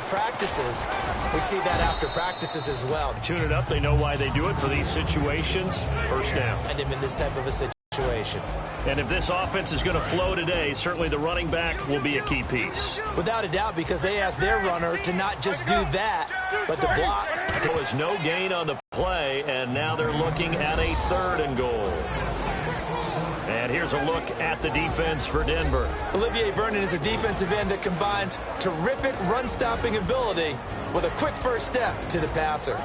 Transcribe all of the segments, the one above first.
practices, we see that after practices as well. Tune it up. They know why they do it for these situations. First down. And him in this type of a situation. And if this offense is going to flow today, certainly the running back will be a key piece. Without a doubt, because they asked their runner to not just do that, but to block. There was no gain on the play, and now they're looking at a 3rd and goal. And here's a look at the defense for Denver. Olivier Vernon is a defensive end that combines terrific run-stopping ability with a quick first step to the passer.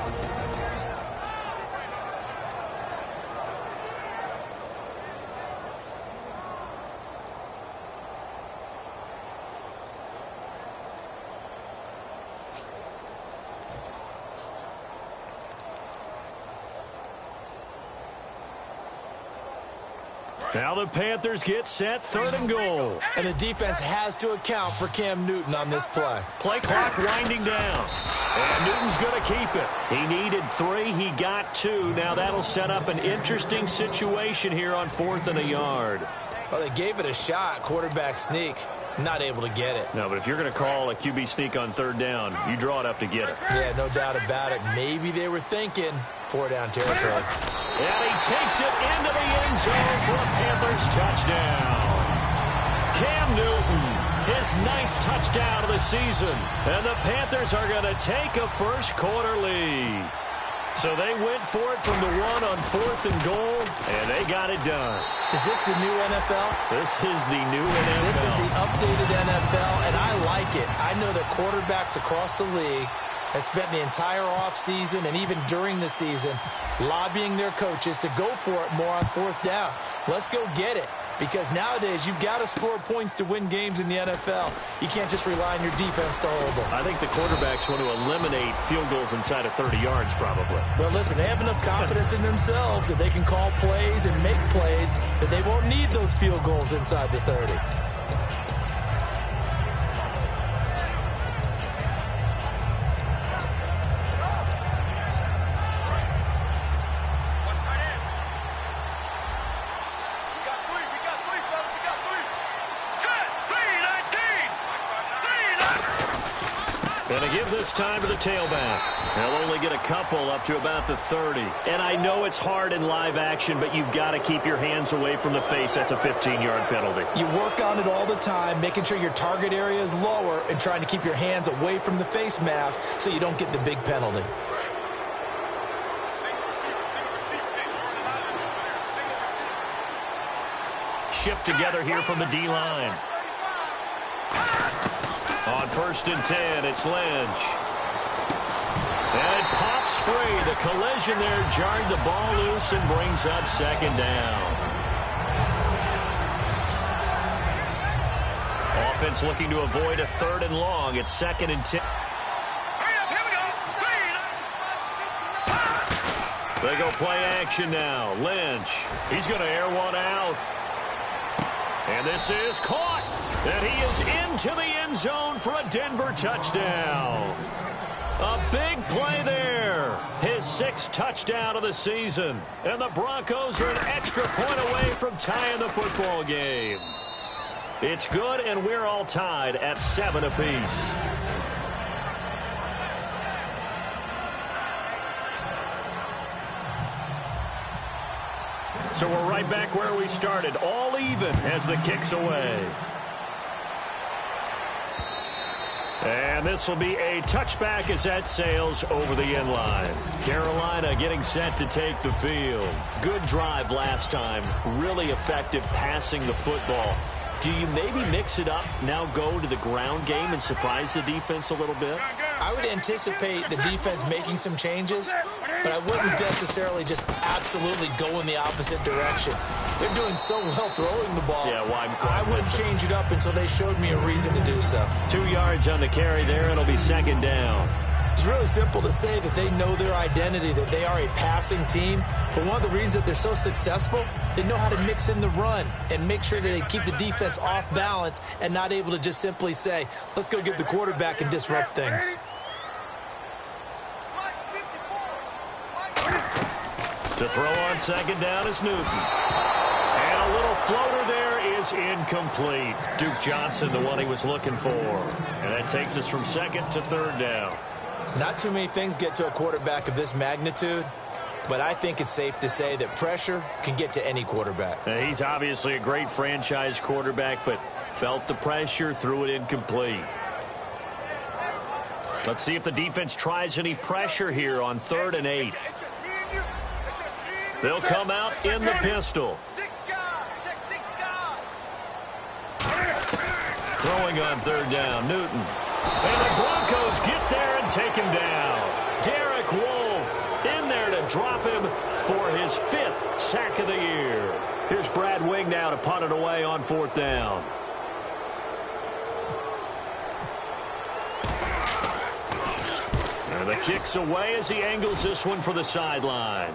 Now the Panthers get set, 3rd and goal. And the defense has to account for Cam Newton on this play. Play clock winding down. And Newton's going to keep it. He needed 3. He got 2. Now that'll set up an interesting situation here on 4th and a yard. Well, they gave it a shot, quarterback sneak. Not able to get it. No, but if you're going to call a QB sneak on 3rd down, you draw it up to get it. Yeah, no doubt about it. Maybe they were thinking 4-down territory. And he takes it into the end zone for a Panthers touchdown. Cam Newton, his 9th touchdown of the season. And the Panthers are going to take a first-quarter lead. So they went for it from the 1 on 4th and goal, and they got it done. Is this the new NFL? This is the new NFL. This is the updated NFL, and I like it. I know that quarterbacks across the league have spent the entire offseason and even during the season lobbying their coaches to go for it more on 4th down. Let's go get it. Because nowadays, you've got to score points to win games in the NFL. You can't just rely on your defense to hold them. I think the quarterbacks want to eliminate field goals inside of 30 yards, probably. Well, listen, they have enough confidence in themselves that they can call plays and make plays that they won't need those field goals inside the 30. Going to give this time to the tailback. They'll only get a couple up to about the 30. And I know it's hard in live action, but you've got to keep your hands away from the face. That's a 15-yard penalty. You work on it all the time, making sure your target area is lower and trying to keep your hands away from the face mask so you don't get the big penalty. Shift together here from the D-line. On 1st and 10, it's Lynch. And it pops free. The collision there jarred the ball loose and brings up 2nd down. Offense looking to avoid a 3rd and long. It's 2nd and 10. They go play action now. Lynch. He's going to air one out. And this is caught. And he is into the end zone for a Denver touchdown. A big play there. His 6th touchdown of the season. And the Broncos are an extra point away from tying the football game. It's good, and we're all tied at 7 apiece. So we're right back where we started, all even as the kick's away. And this will be a touchback as that sails over the end line. Carolina getting set to take the field. Good drive last time. Really effective passing the football. Do you maybe mix it up, now go to the ground game and surprise the defense a little bit? I would anticipate the defense making some changes, but I wouldn't necessarily just absolutely go in the opposite direction. They're doing so well throwing the ball. Yeah, why I wouldn't change it up until they showed me a reason to do so. 2 yards on the carry there. It'll be 2nd down. It's really simple to say that they know their identity, that they are a passing team. But one of the reasons that they're so successful, they know how to mix in the run and make sure that they keep the defense off balance and not able to just simply say, let's go get the quarterback and disrupt things. To throw on 2nd down is Newton. And a little Floater there is incomplete. Duke Johnson, the one he was looking for. And that takes us from second to third down. Not too many things get to a quarterback of this magnitude, but I think it's safe to say that pressure can get to any quarterback. He's obviously a great franchise quarterback, but felt the pressure, threw it incomplete. Let's see if the defense tries any pressure here on 3rd and 8. They'll come out in the pistol. Throwing on 3rd down, Newton. And the Broncos get there and take him down. Derek Wolfe in there to drop him for his 5th sack of the year. Here's Brad Wing now to punt it away on 4th down. And the kick's away as he angles this one for the sideline.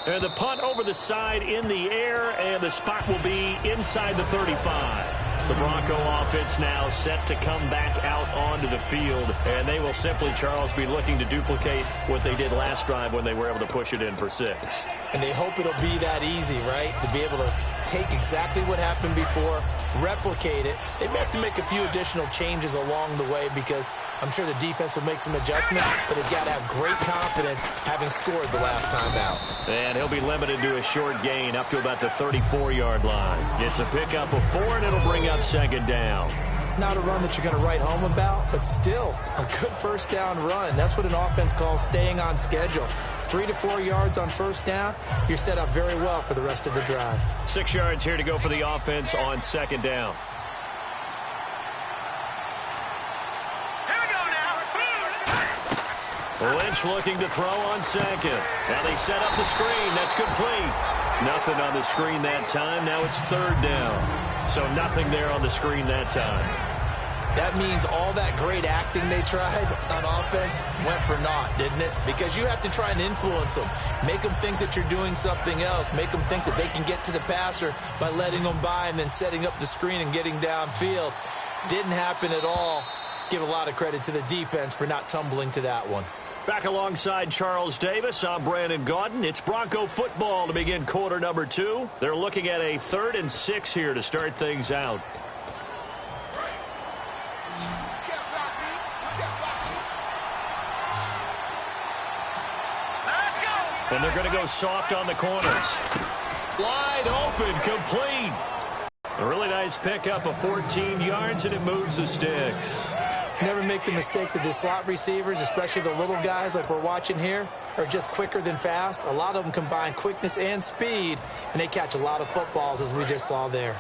And the punt over the side in the air, and the spot will be inside the 35. The Bronco offense now set to come back out onto the field, and they will simply, Charles, be looking to duplicate what they did last drive when they were able to push it in for 6. And they hope it'll be that easy, right? To be able to take exactly what happened before, replicate it. They may have to make a few additional changes along the way because I'm sure the defense will make some adjustments, but they've got to have great confidence having scored the last time out. And he'll be limited to a short gain up to about the 34-yard line. It's a pickup of 4, and it'll bring up 2nd down. Not a run that you're going to write home about, but still a good 1st down run. That's what an offense calls staying on schedule. 3 to 4 yards on 1st down, you're set up very well for the rest of the drive. 6 yards here to go for the offense on 2nd down. Here we go now. Lynch looking to throw on 2nd. Now they set up the screen. That's complete. Nothing on the screen that time. Now it's 3rd down. So nothing there on the screen that time. That means all that great acting they tried on offense went for naught, didn't it? Because you have to try and influence them. Make them think that you're doing something else. Make them think that they can get to the passer by letting them by and then setting up the screen and getting downfield. Didn't happen at all. Give a lot of credit to the defense for not tumbling to that one. Back alongside Charles Davis, I'm Brandon Gaudin. It's Bronco football to begin quarter number 2. They're looking at a 3rd and 6 here to start things out. And they're going to go soft on the corners. Wide open, complete. A really nice pickup of 14 yards, and it moves the sticks. Never make the mistake that the slot receivers, especially the little guys like we're watching here, are just quicker than fast. A lot of them combine quickness and speed, and they catch a lot of footballs, as we just saw there.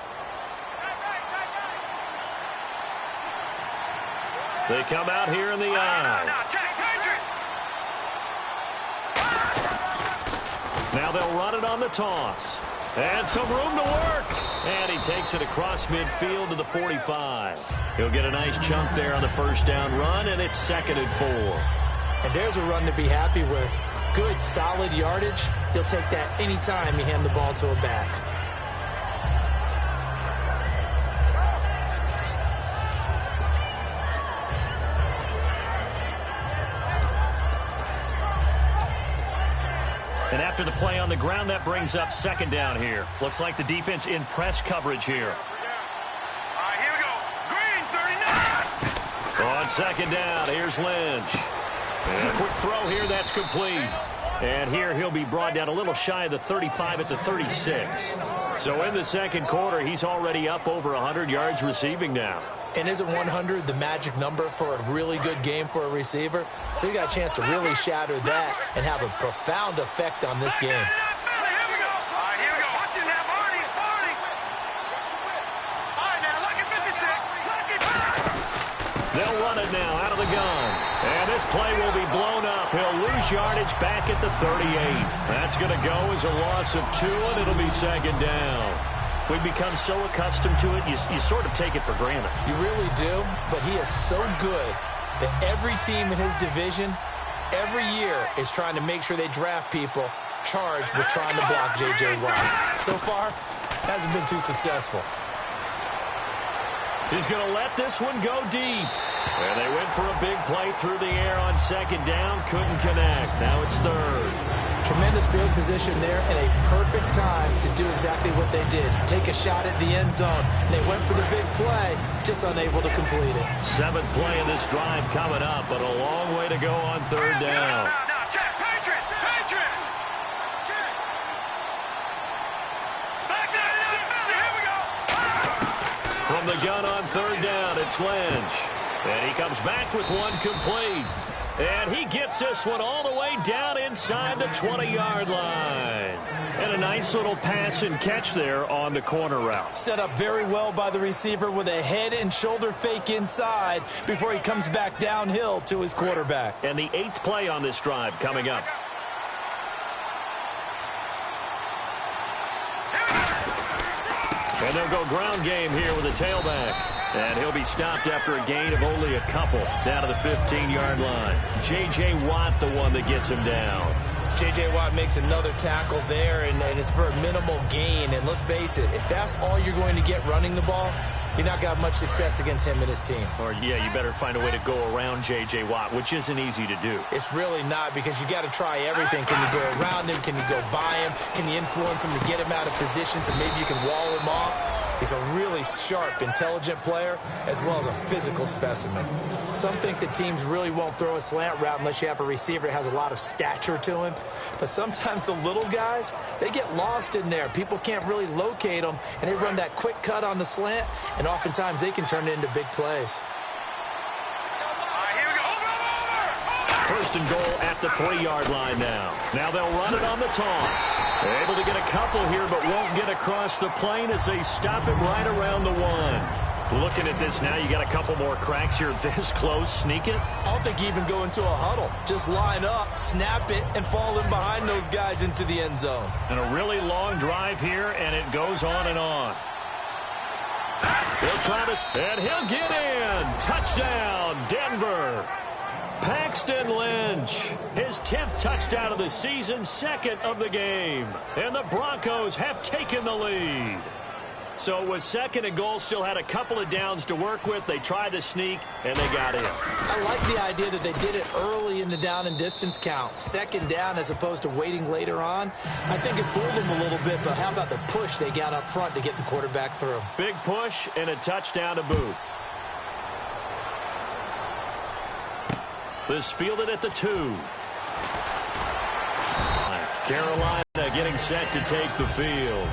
They come out here in the eye. Now they'll run it on the toss. And some room to work. And he takes it across midfield to the 45. He'll get a nice chunk there on the 1st down run, and it's 2nd and 4. And there's a run to be happy with. Good, solid yardage. He'll take that anytime you hand the ball to a back. And after the play on the ground, that brings up 2nd down here. Looks like the defense in press coverage here. All right, here we go. Green, 39. On 2nd down, here's Lynch. And a quick throw here, that's complete. And here he'll be brought down a little shy of the 35 at the 36. So in the 2nd quarter, he's already up over 100 yards receiving now. And isn't 100 the magic number for a really good game for a receiver? So he got a chance to really shatter that and have a profound effect on this game. Here we go. All right, here we go. Watch it now, Marty. Marty. All right, now, look at 56. Look at 56. They'll run it now out of the gun. And this play will be blown up. He'll lose yardage back at the 38. That's going to go as a loss of 2, and it'll be 2nd down. We've become so accustomed to it, you sort of take it for granted. You really do, but he is so good that every team in his division, every year, is trying to make sure they draft people charged with trying to block J.J. Watt. So far, hasn't been too successful. He's going to let this one go deep. And they went for a big play through the air on second down. Couldn't connect. Now it's third. Tremendous field position there and a perfect time to do exactly what they did. Take a shot at the end zone. And they went for the big play, just unable to complete it. Seventh play of this drive coming up, but a long way to go on third down. Now, check. Patriots! Patriots! Check! Back to the here we go! From the gun on third down, it's Lynch. And he comes back with one complete. And he gets this one all the way down inside the 20-yard line. And a nice little pass and catch there on the corner route. Set up very well by the receiver with a head and shoulder fake inside before he comes back downhill to his quarterback. And the 8th play on this drive coming up. And they'll go ground game here with a tailback. And he'll be stopped after a gain of only a couple down to the 15-yard line. J.J. Watt, the one that gets him down. J.J. Watt makes another tackle there, and it's for a minimal gain. And let's face it, if that's all you're going to get running the ball, you're not going to have much success against him and his team. Or, yeah, you better find a way to go around J.J. Watt, which isn't easy to do. It's really not, because you got to try everything. Can you go around him? Can you go by him? Can you influence him to get him out of position so maybe you can wall him off? He's a really sharp, intelligent player, as well as a physical specimen. Some think that teams really won't throw a slant route unless you have a receiver that has a lot of stature to him. But sometimes the little guys, they get lost in there. People can't really locate them, and they run that quick cut on the slant, and oftentimes they can turn it into big plays. First and goal at the 3-yard line now. Now they'll run it on the toss. They're able to get a couple here, but won't get across the plane as they stop it right around the 1. Looking at this now, you got a couple more cracks here this close. Sneak it. I don't think you even go into a huddle. Just line up, snap it, and fall in behind those guys into the end zone. And a really long drive here, and it goes on and on. He'll try this, and he'll get in. Touchdown, Denver. Paxton Lynch, his 10th touchdown of the season, 2nd of the game. And the Broncos have taken the lead. So it was 2nd and goal, still had a couple of downs to work with. They tried to sneak, and they got in. I like the idea that they did it early in the down and distance count. 2nd down as opposed to waiting later on. I think it fooled them a little bit, but how about the push they got up front to get the quarterback through? Big push and a touchdown to boot. This fielded at the 2. Carolina getting set to take the field.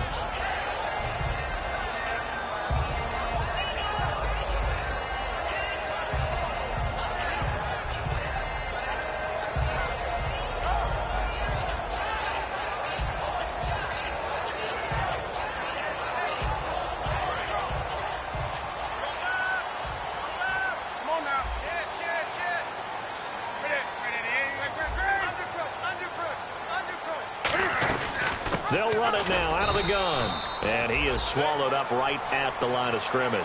They'll run it now out of the gun. And he is swallowed up right at the line of scrimmage.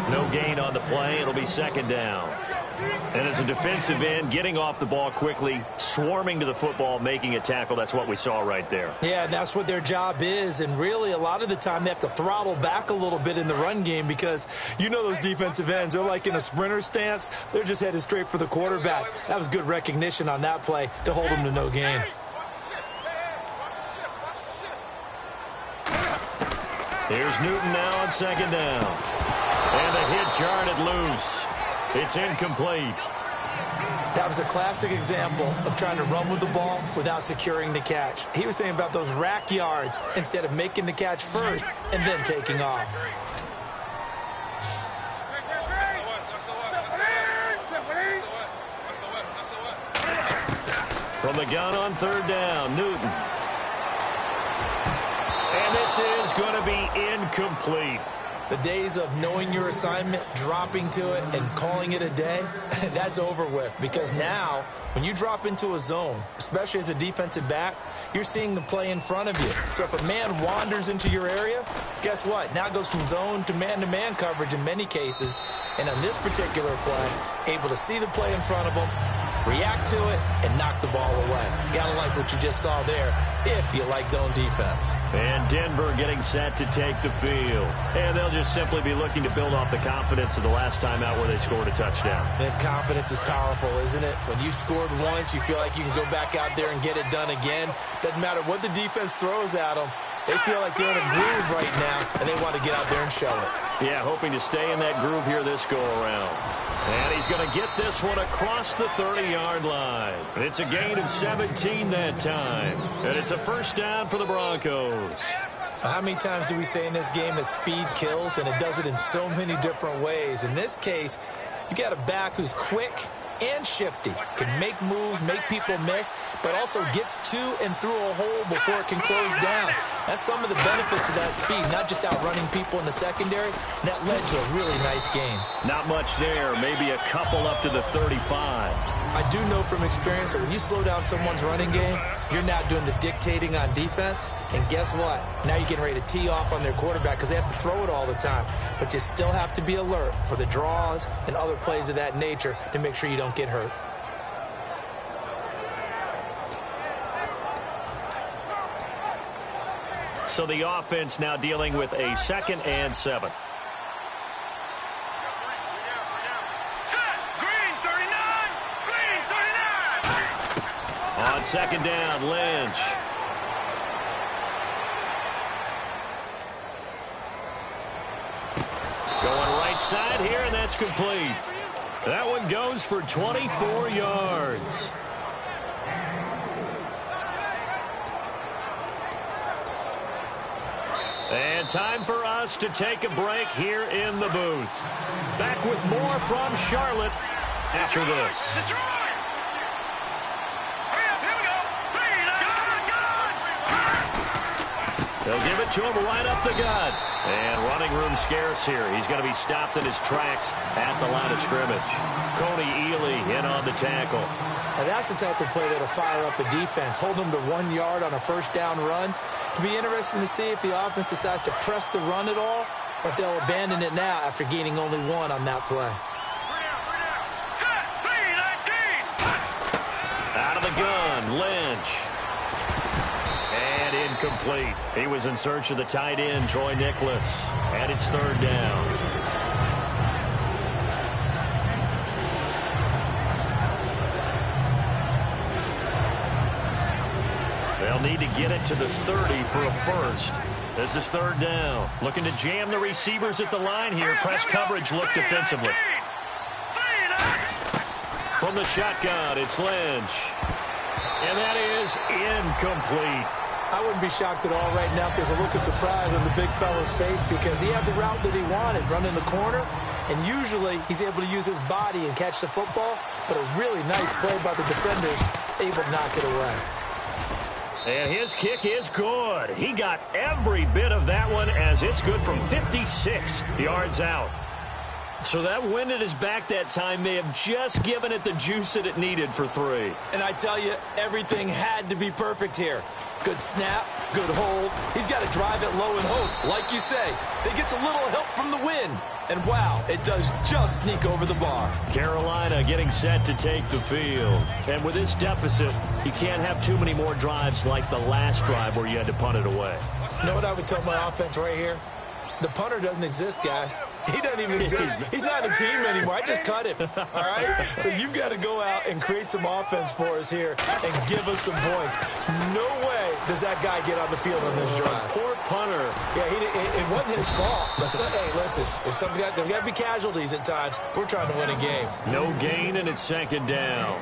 No gain on the play. It'll be 2nd down. And as a defensive end, getting off the ball quickly, swarming to the football, making a tackle, that's what we saw right there. Yeah, and that's what their job is. And really, a lot of the time, they have to throttle back a little bit in the run game because you know those defensive ends, they're like in a sprinter stance. They're just headed straight for the quarterback. That was good recognition on that play to hold them to no gain. Here's Newton now on 2nd down. And the hit jarred it loose. It's incomplete. That was a classic example of trying to run with the ball without securing the catch. He was thinking about those rack yards instead of making the catch first and then taking off. From the gun on 3rd down, Newton. And this is going to be incomplete. The days of knowing your assignment, dropping to it, and calling it a day, that's over with. Because now, when you drop into a zone, especially as a defensive back, you're seeing the play in front of you. So if a man wanders into your area, guess what? Now it goes from zone to man coverage in many cases. And on this particular play, able to see the play in front of him, react to it, and knock the ball away. Gotta like what you just saw there if you like zone defense. And Denver getting set to take the field. And they'll just simply be looking to build off the confidence of the last time out where they scored a touchdown. And confidence is powerful, isn't it? When you've scored once, you feel like you can go back out there and get it done again. Doesn't matter what the defense throws at them. They feel like they're in a groove right now, and they want to get out there and show it. Yeah, hoping to stay in that groove here this go-around. And he's going to get this one across the 30-yard line. And it's a gain of 17 that time. And it's a first down for the Broncos. How many times do we say in this game that speed kills, and it does it in so many different ways? In this case, you got a back who's quick and shifty, can make moves, make people miss, but also gets to and through a hole before it can close down. That's some of the benefits of that speed, not just outrunning people in the secondary. That led to a really nice game. Not much there, maybe a couple up to the 35. I do know from experience that when you slow down someone's running game, you're not doing the dictating on defense. And guess what? Now you're getting ready to tee off on their quarterback because they have to throw it all the time. But you still have to be alert for the draws and other plays of that nature to make sure you don't get hurt. So the offense now dealing with a 2nd and 7. On 2nd down, Lynch. Going right side here, and that's complete. That one goes for 24 yards. And time for us to take a break here in the booth. Back with more from Charlotte after this. They'll give it to him right up the gut. And running room scarce here. He's going to be stopped in his tracks at the line of scrimmage. Cody Ely in on the tackle. And that's the type of play that'll fire up the defense. Hold them to 1 yard on a first down run. It'll be interesting to see if the offense decides to press the run at all, or if they'll abandon it now after gaining only 1 on that play. Out of the gun, Lynch. And incomplete. He was in search of the tight end, Troy Nicholas. And it's 3rd down. They'll need to get it to the 30 for a first. This is 3rd down. Looking to jam the receivers at the line here. Press coverage look defensively. From the shotgun, it's Lynch. And that is incomplete. I wouldn't be shocked at all right now if there's a look of surprise on the big fella's face because he had the route that he wanted, running the corner, and usually he's able to use his body and catch the football, but a really nice play by the defenders, able to knock it away. And his kick is good. He got every bit of that one as it's good from 56 yards out. So that wind at his back that time may have just given it the juice that it needed for 3. And I tell you, everything had to be perfect here. Good snap, good hold. He's got to drive it low and hope. Like you say, they gets a little help from the wind. And wow, it does just sneak over the bar. Carolina getting set to take the field. And with this deficit, you can't have too many more drives like the last drive where you had to punt it away. You know what I would tell my offense right here? The punter doesn't exist, guys. He doesn't even exist. He's not a team anymore. I just cut him, all right? So you've got to go out and create some offense for us here and give us some points. No way does that guy get on the field on this drive. Poor punter. Yeah, it wasn't his fault. But hey, listen, there's got to be casualties at times. We're trying to win a game. No gain, and it's 2nd down.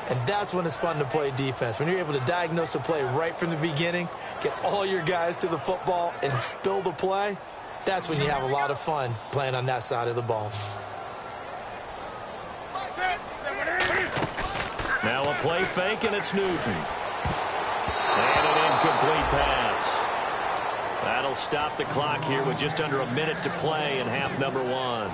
And that's when it's fun to play defense. When you're able to diagnose a play right from the beginning, get all your guys to the football, and spill the play, that's when you have a lot of fun playing on that side of the ball. Now a play fake, and it's Newton. And an incomplete pass. That'll stop the clock here with just under a minute to play in half number 1.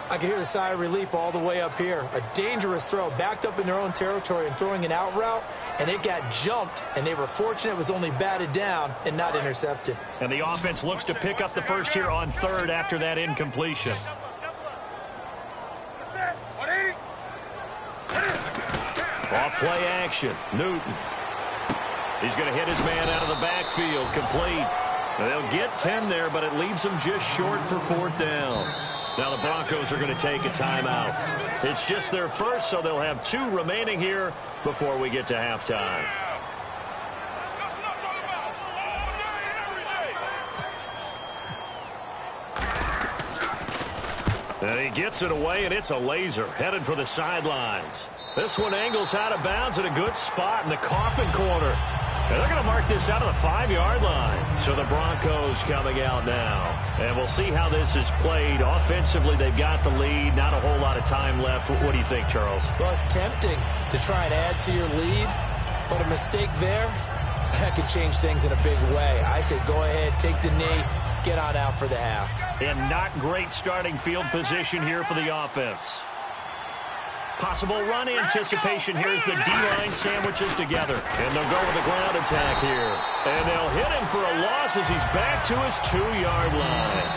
I can hear the sigh of relief all the way up here. A dangerous throw, backed up in their own territory and throwing an out route, and it got jumped, and they were fortunate it was only batted down and not intercepted. And the offense looks to pick up the first here on 3rd after that incompletion. Off play action. Newton. He's going to hit his man out of the backfield. Complete. They'll get 10 there, but it leaves them just short for 4th down. Now the Broncos are going to take a timeout. It's just their first, so they'll have 2 remaining here before we get to halftime. And he gets it away, and it's a laser headed for the sidelines. This one angles out of bounds at a good spot in the coffin corner. And they're going to mark this out of the 5-yard line. So the Broncos coming out now. And we'll see how this is played. Offensively, they've got the lead. Not a whole lot of time left. What do you think, Charles? Well, it's tempting to try and add to your lead. But a mistake there, that could change things in a big way. I say go ahead, take the knee, get on out for the half. And not great starting field position here for the offense. Possible run anticipation here as the D-line sandwiches together. And they'll go with the ground attack here. And they'll hit him for a loss as he's back to his 2-yard line.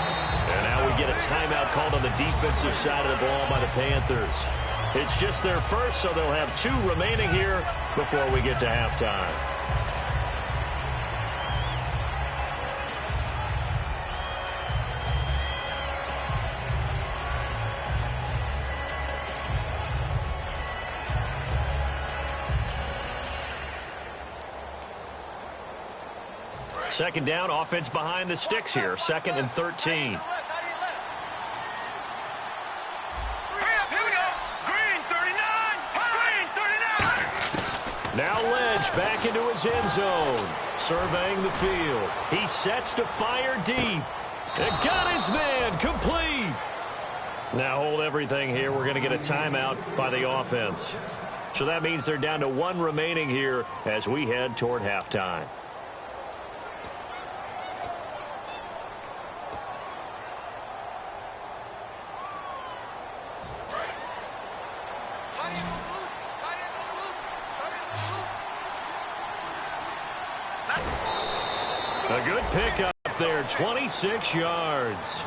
And now we get a timeout called on the defensive side of the ball by the Panthers. It's just their first, so they'll have 2 remaining here before we get to halftime. Second down, offense behind the sticks here. 2nd and 13. Here we go. Green 39. Green 39. Now Lynch back into his end zone. Surveying the field. He sets to fire deep. And got his man complete. Now hold everything here. We're going to get a timeout by the offense. So that means they're down to 1 remaining here as we head toward halftime. A good pickup there, 26 yards.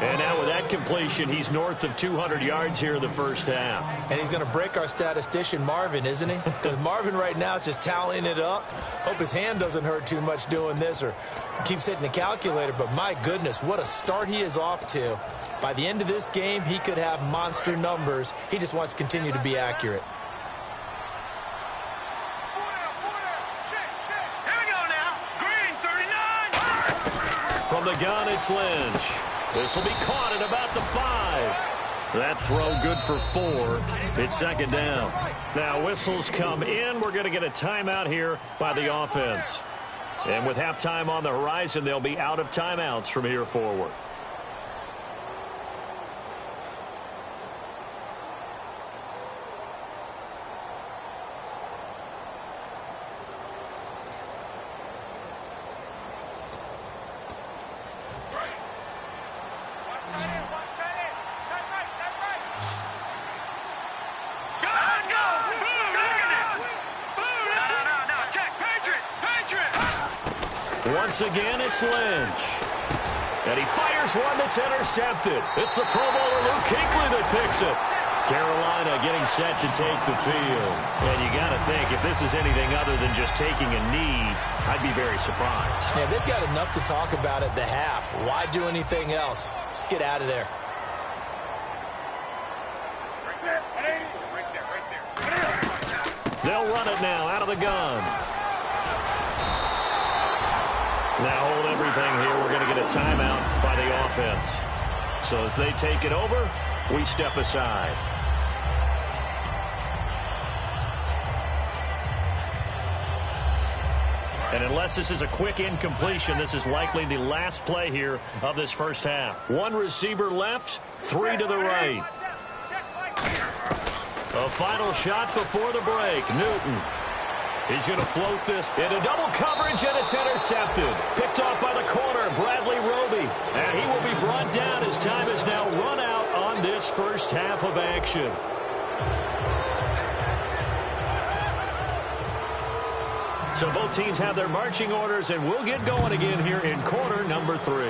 And now with that completion, he's north of 200 yards here in the first half. And he's going to break our statistician, Marvin, isn't he? Because Marvin right now is just tallying it up. Hope his hand doesn't hurt too much doing this or keeps hitting the calculator. But my goodness, what a start he is off to. By the end of this game, he could have monster numbers. He just wants to continue to be accurate. From the gun, it's Lynch. This will be caught at about the 5. That throw good for 4. It's 2nd down. Now whistles come in. We're going to get a timeout here by the offense. And with halftime on the horizon, they'll be out of timeouts from here forward. Once again, it's Lynch. And he fires one that's intercepted. It's the Pro Bowler Luke Kuechly that picks it. Carolina getting set to take the field. And you got to think, if this is anything other than just taking a knee, I'd be very surprised. Yeah, they've got enough to talk about at the half. Why do anything else? Just get out of there. They'll run it now out of the gun. Now hold everything here. We're going to get a timeout by the offense. So as they take it over, we step aside. And unless this is a quick incompletion, this is likely the last play here of this first half. 1 receiver left, 3 to the right. A final shot before the break. Newton. He's going to float this into double coverage, and it's intercepted. Picked off by the corner, Bradley Roby. And he will be brought down as time is now run out on this first half of action. So both teams have their marching orders, and we'll get going again here in quarter number 3.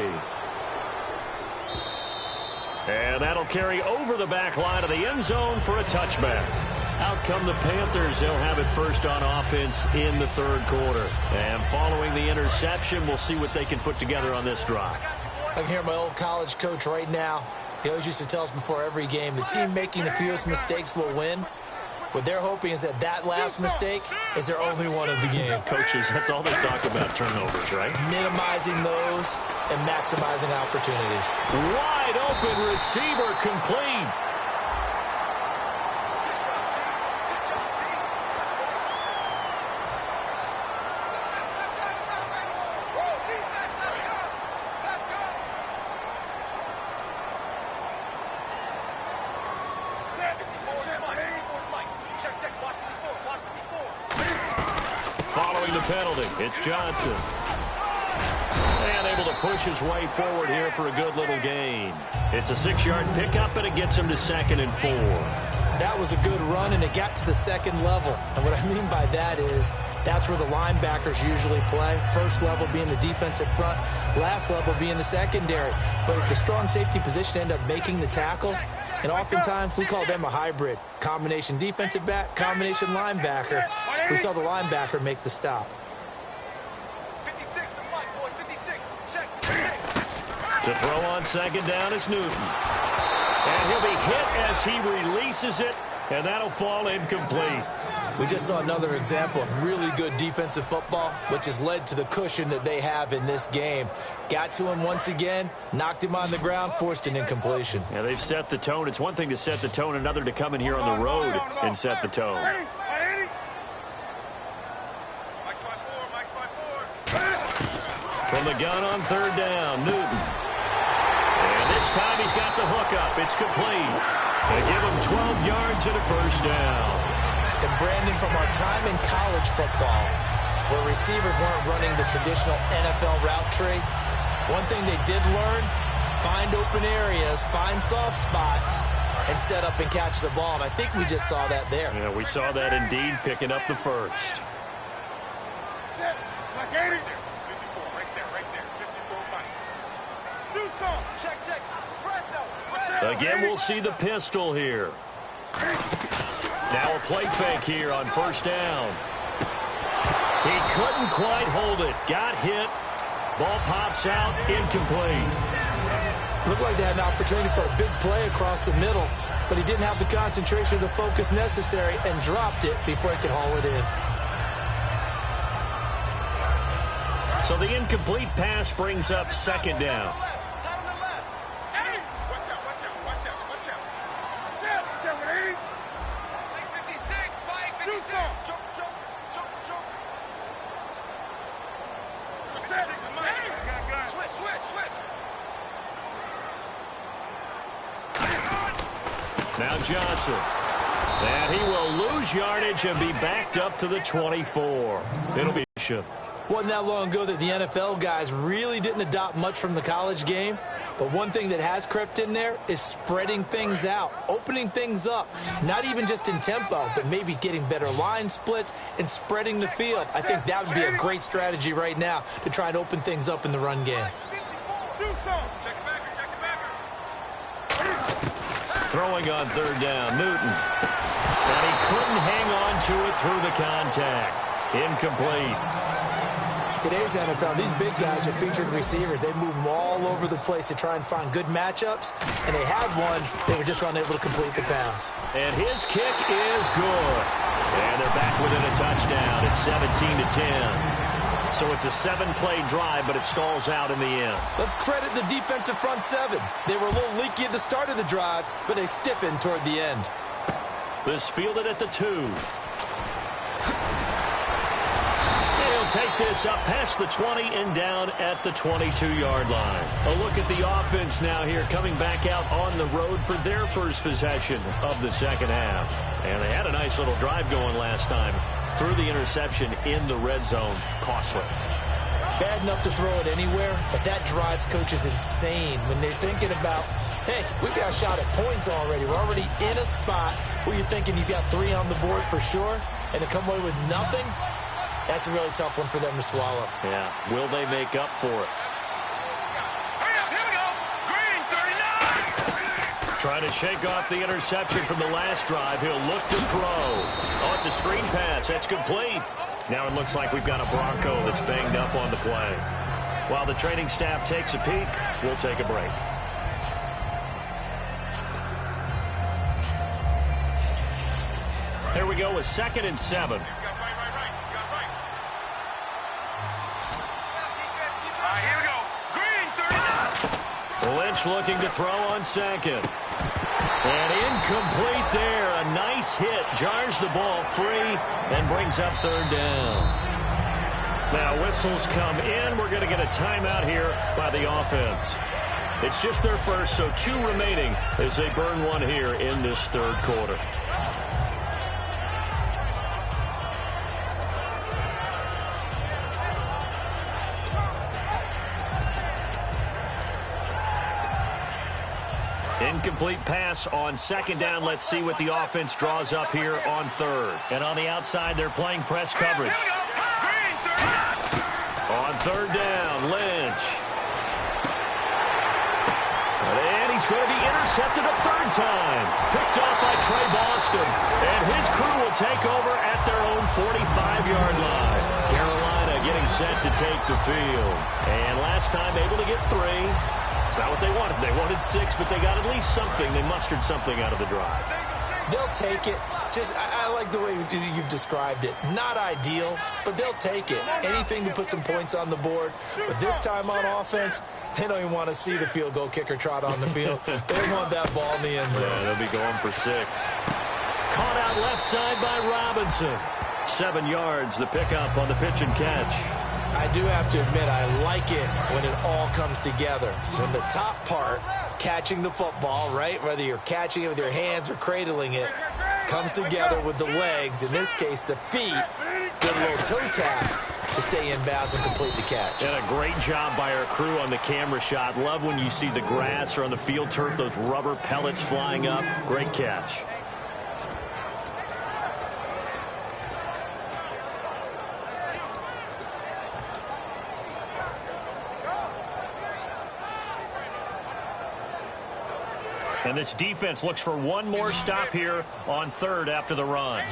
And that'll carry over the back line of the end zone for a touchback. Out come the Panthers. They'll have it first on offense in the third quarter. And following the interception, we'll see what they can put together on this drive. I can hear my old college coach right now. He always used to tell us before every game, the team making the fewest mistakes will win. What they're hoping is that that last mistake is their only one of the game. Coaches, that's all they talk about, turnovers, right? Minimizing those and maximizing opportunities. Wide open receiver complete. Following the penalty, it's Johnson. And able to push his way forward here for a good little gain. It's a 6-yard pickup, and it gets him to 2nd and 4. That was a good run, and it got to the second level. And what I mean by that is that's where the linebackers usually play. First level being the defensive front, last level being the secondary. But the strong safety position ended up making the tackle. And oftentimes we call them a hybrid. Combination defensive back, combination linebacker. We saw the linebacker make the stop. To throw on 2nd down is Newton. And he'll be hit as he releases it, and that'll fall incomplete. We just saw another example of really good defensive football, which has led to the cushion that they have in this game. Got to him once again, knocked him on the ground, forced an incompletion. Yeah, they've set the tone. It's one thing to set the tone, another to come in here on the road and set the tone. From the gun on 3rd down, Newton. And this time he's got the hook up. It's complete. They give him 12 yards and a first down. And Brandon, from our time in college football, where receivers weren't running the traditional NFL route tree, one thing they did learn, find open areas, find soft spots, and set up and catch the ball. And I think we just saw that there. Yeah, we saw that indeed, picking up the first. Again, we'll see the pistol here. Now a play fake here on 1st down. He couldn't quite hold it. Got hit. Ball pops out. Incomplete. Looked like they had an opportunity for a big play across the middle, but he didn't have the concentration or the focus necessary and dropped it before he could haul it in. So the incomplete pass brings up 2nd down. Now Johnson. And he will lose yardage and be backed up to the 24. It'll be a ship. Wasn't that long ago that the NFL guys really didn't adopt much from the college game. But one thing that has crept in there is spreading things out, opening things up, not even just in tempo, but maybe getting better line splits and spreading the field. I think that would be a great strategy right now to try and open things up in the run game. Throwing on 3rd down, Newton. And he couldn't hang on to it through the contact. Incomplete. Today's NFL, these big guys are featured receivers. They move them all over the place to try and find good matchups, and they had one. They were just unable to complete the pass. And his kick is good. And they're back within a touchdown. It's 17-10. So it's a 7-play drive, but it stalls out in the end. Let's credit the defensive front seven. They were a little leaky at the start of the drive, but they stiffened toward the end. This fielded at the 2. He'll take this up past the 20 and down at the 22-yard line. A look at the offense now here, coming back out on the road for their first possession of the second half. And they had a nice little drive going last time. Through the interception in the red zone. Costly. Bad enough to throw it anywhere, but that drives coaches insane when they're thinking about, hey, we've got a shot at points already. We're already in a spot where you're thinking you've got 3 on the board for sure, and to come away with nothing, that's a really tough one for them to swallow. Yeah. Will they make up for it? Trying to shake off the interception from the last drive. He'll look to throw. Oh, it's a screen pass. That's complete. Now it looks like we've got a Bronco that's banged up on the play. While the training staff takes a peek, we'll take a break. Here we go with 2nd and 7. Here we go. Green, 39. Lynch looking to throw on 2nd. And incomplete there. A nice hit. Jars the ball free and brings up 3rd down. Now whistles come in. We're going to get a timeout here by the offense. It's just their first, so 2 remaining as they burn one here in this 3rd quarter. Incomplete pass on 2nd down. Let's see what the offense draws up here on 3rd. And on the outside, they're playing press coverage. On 3rd down, Lynch. And he's going to be intercepted a 3rd time. Picked off by Trey Boston. And his crew will take over at their own 45-yard line. Carolina getting set to take the field. And last time able to get 3. It's not what they wanted. They wanted 6, but they got at least something. They mustered something out of the drive. They'll take it. I like the way you've described it. Not ideal, but they'll take it. Anything to put some points on the board. But this time on offense, they don't even want to see the field goal kicker trot on the field. They want that ball in the end zone. Yeah, they'll be going for 6. Caught out left side by Robinson. 7 yards, the pickup on the pitch and catch. I do have to admit, I like it when it all comes together. When the top part, catching the football, right, whether you're catching it with your hands or cradling it, comes together with the legs, in this case the feet, get a little toe tap to stay in bounds and complete the catch. And a great job by our crew on the camera shot. Love when you see the grass or on the field turf, those rubber pellets flying up. Great catch. And this defense looks for one more stop here on 3rd after the run.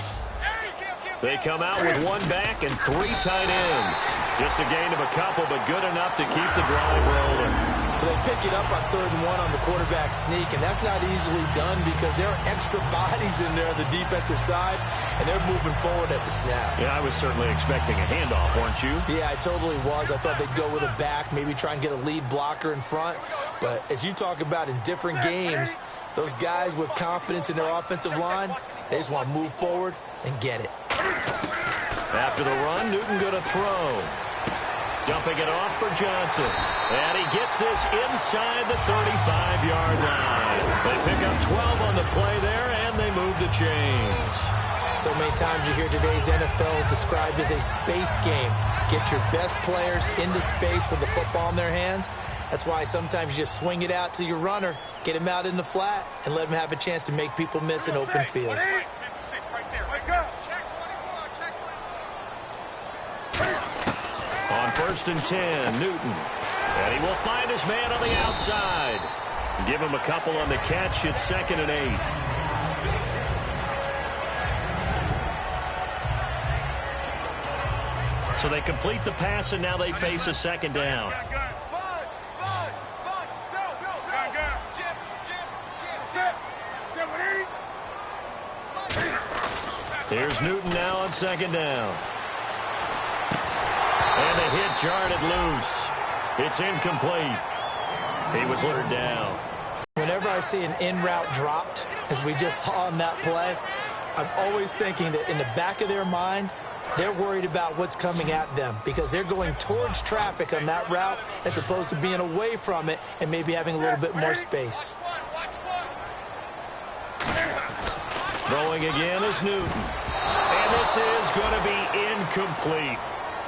They come out with 1 back and 3 tight ends. Just a gain of a couple, but good enough to keep the drive rolling. They pick it up on 3rd and 1 on the quarterback sneak, and that's not easily done because there are extra bodies in there on the defensive side, and they're moving forward at the snap. Yeah, I was certainly expecting a handoff, weren't you? Yeah, I totally was. I thought they'd go with a back, maybe try and get a lead blocker in front. But as you talk about in different games, those guys with confidence in their offensive line, they just want to move forward and get it. After the run, Newton going to throw. Dumping it off for Johnson. And he gets this inside the 35-yard line. They pick up 12 on the play there, and they move the chains. So many times you hear today's NFL described as a space game. Get your best players into space with the football in their hands. That's why sometimes you just swing it out to your runner, get him out in the flat, and let him have a chance to make people miss an open field. On 1st and 10, Newton. And he will find his man on the outside. Give him a couple on the catch. It's 2nd and 8. So they complete the pass, and now they face a 2nd down. Here's Newton now on 2nd down. And the hit jarred it loose. It's incomplete. He was lured down. Whenever I see an in-route dropped, as we just saw on that play, I'm always thinking that in the back of their mind, they're worried about what's coming at them because they're going towards traffic on that route as opposed to being away from it and maybe having a little bit more space. Throwing again is Newton. And this is going to be incomplete.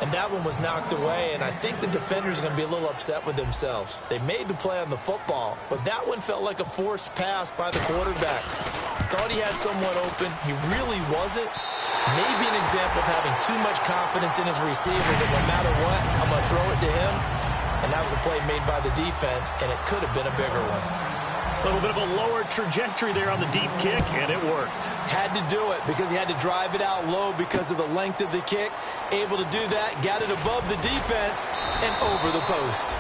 And that one was knocked away, and I think the defenders are going to be a little upset with themselves. They made the play on the football, but that one felt like a forced pass by the quarterback. Thought he had someone open. He really wasn't. Maybe an example of having too much confidence in his receiver that no matter what, I'm going to throw it to him. And that was a play made by the defense, and it could have been a bigger one. A little bit of a lower trajectory there on the deep kick, and it worked. Had to do it because he had to drive it out low because of the length of the kick. Able to do that, got it above the defense and over the post.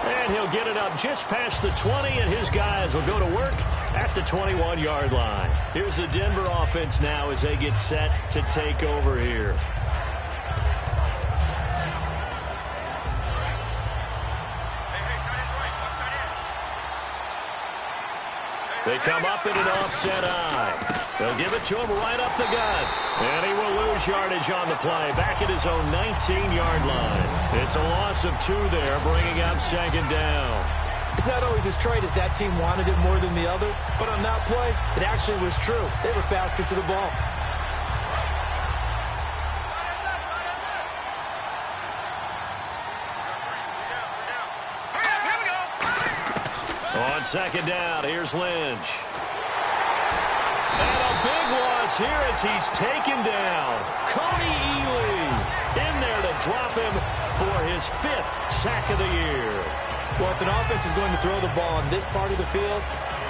And he'll get it up just past the 20, and his guys will go to work at the 21-yard line. Here's the Denver offense now as they get set to take over here. They come up in an offset eye. They'll give it to him right up the gut. And he will lose yardage on the play. Back at his own 19-yard line. It's a loss of 2 there, bringing up second down. It's not always as trite as that team wanted it more than the other. But on that play, it actually was true. They were faster to the ball. On second down, here's Lynch. And a big loss here as he's taken down. Cody Ely in there to drop him for his 5th sack of the year. Well, if an offense is going to throw the ball on this part of the field,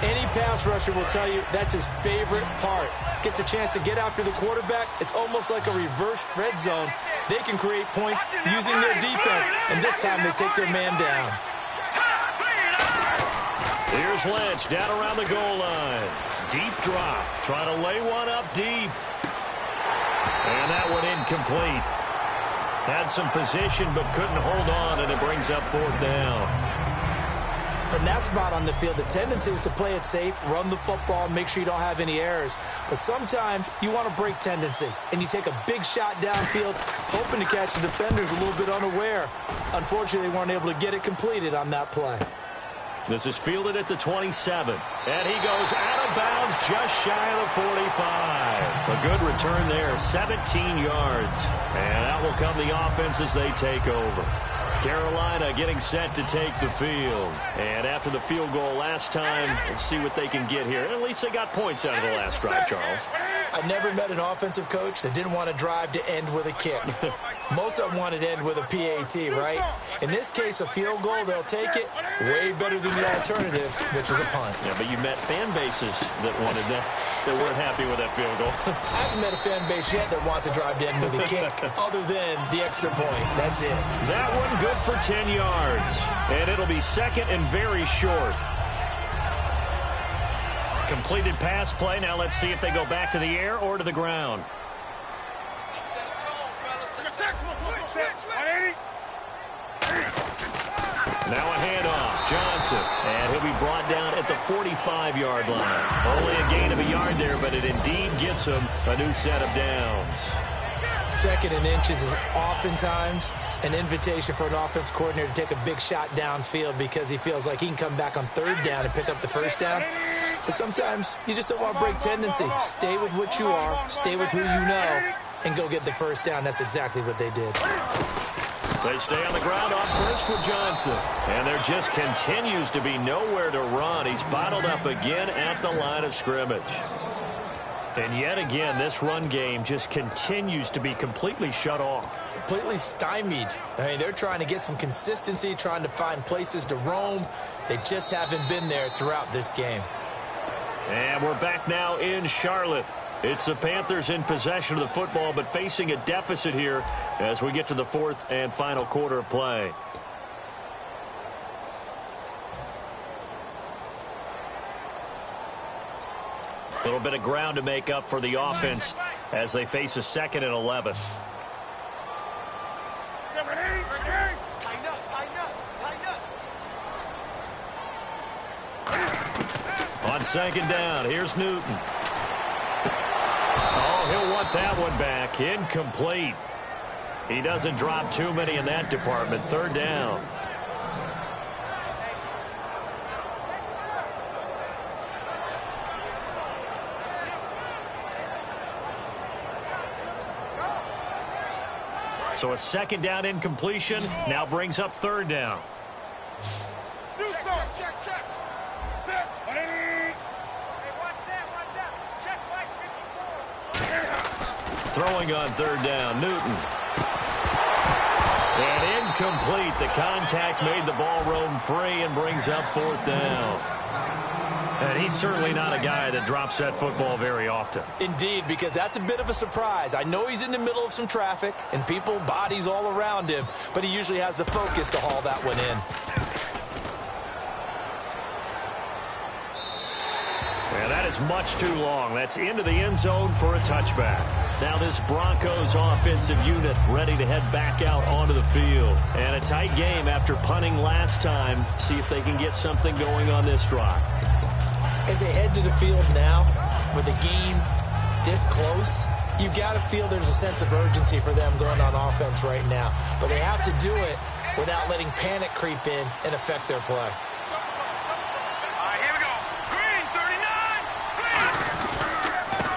any pass rusher will tell you that's his favorite part. Gets a chance to get after the quarterback. It's almost like a reverse red zone. They can create points using their defense, and this time they take their man down. Here's Lynch down around the goal line. Deep drop. Trying to lay one up deep. And that one incomplete. Had some position but couldn't hold on, and it brings up 4th down. From that spot on the field, the tendency is to play it safe, run the football, make sure you don't have any errors. But sometimes you want to break tendency, and you take a big shot downfield, hoping to catch the defenders a little bit unaware. Unfortunately, they weren't able to get it completed on that play. This is fielded at the 27. And he goes out of bounds just shy of the 45. A good return there, 17 yards. And out will come the offense as they take over. Carolina getting set to take the field. And after the field goal last time, we'll see what they can get here. At least they got points out of the last drive, Charles. I never met an offensive coach that didn't want to drive to end with a kick. Most of them wanted to end with a PAT, right? In this case, a field goal, they'll take it. Way better than the alternative, which is a punt. Yeah, but you met fan bases that wanted that, that weren't happy with that field goal. I haven't met a fan base yet that wants to drive to end with a kick, other than the extra point. That's it. That one good for 10 yards. And it'll be second and very short. Completed pass play. Now let's see if they go back to the air or to the ground. Now a handoff. Johnson. And he'll be brought down at the 45-yard line. Only a gain of a yard there, but it indeed gets him a new set of downs. 2nd and inches is oftentimes an invitation for an offense coordinator to take a big shot downfield because he feels like he can come back on 3rd down and pick up the 1st down. But sometimes you just don't want to break tendency. Stay with what you are, stay with who you know, and go get the 1st down. That's exactly what they did. They stay on the ground on first with Johnson. And there just continues to be nowhere to run. He's bottled up again at the line of scrimmage. And yet again, this run game just continues to be completely shut off. Completely stymied. I mean, they're trying to get some consistency, trying to find places to roam. They just haven't been there throughout this game. And we're back now in Charlotte. It's the Panthers in possession of the football, but facing a deficit here as we get to the 4th and final quarter of play. A little bit of ground to make up for the offense as they face a 2nd and 11. On 2nd down, here's Newton. Oh, he'll want that one back. Incomplete. He doesn't drop too many in that department. 3rd down. So a 2nd down incompletion now brings up 3rd down. Check. Throwing on 3rd down, Newton. And incomplete. The contact made the ball roam free and brings up 4th down. And he's certainly not a guy that drops that football very often. Indeed, because that's a bit of a surprise. I know he's in the middle of some traffic and people, bodies all around him, but he usually has the focus to haul that one in. And that is much too long. That's into the end zone for a touchback. Now this Broncos offensive unit ready to head back out onto the field. And a tight game after punting last time. See if they can get something going on this drive. As they head to the field now, with the game this close, you've got to feel there's a sense of urgency for them going on offense right now. But they have to do it without letting panic creep in and affect their play.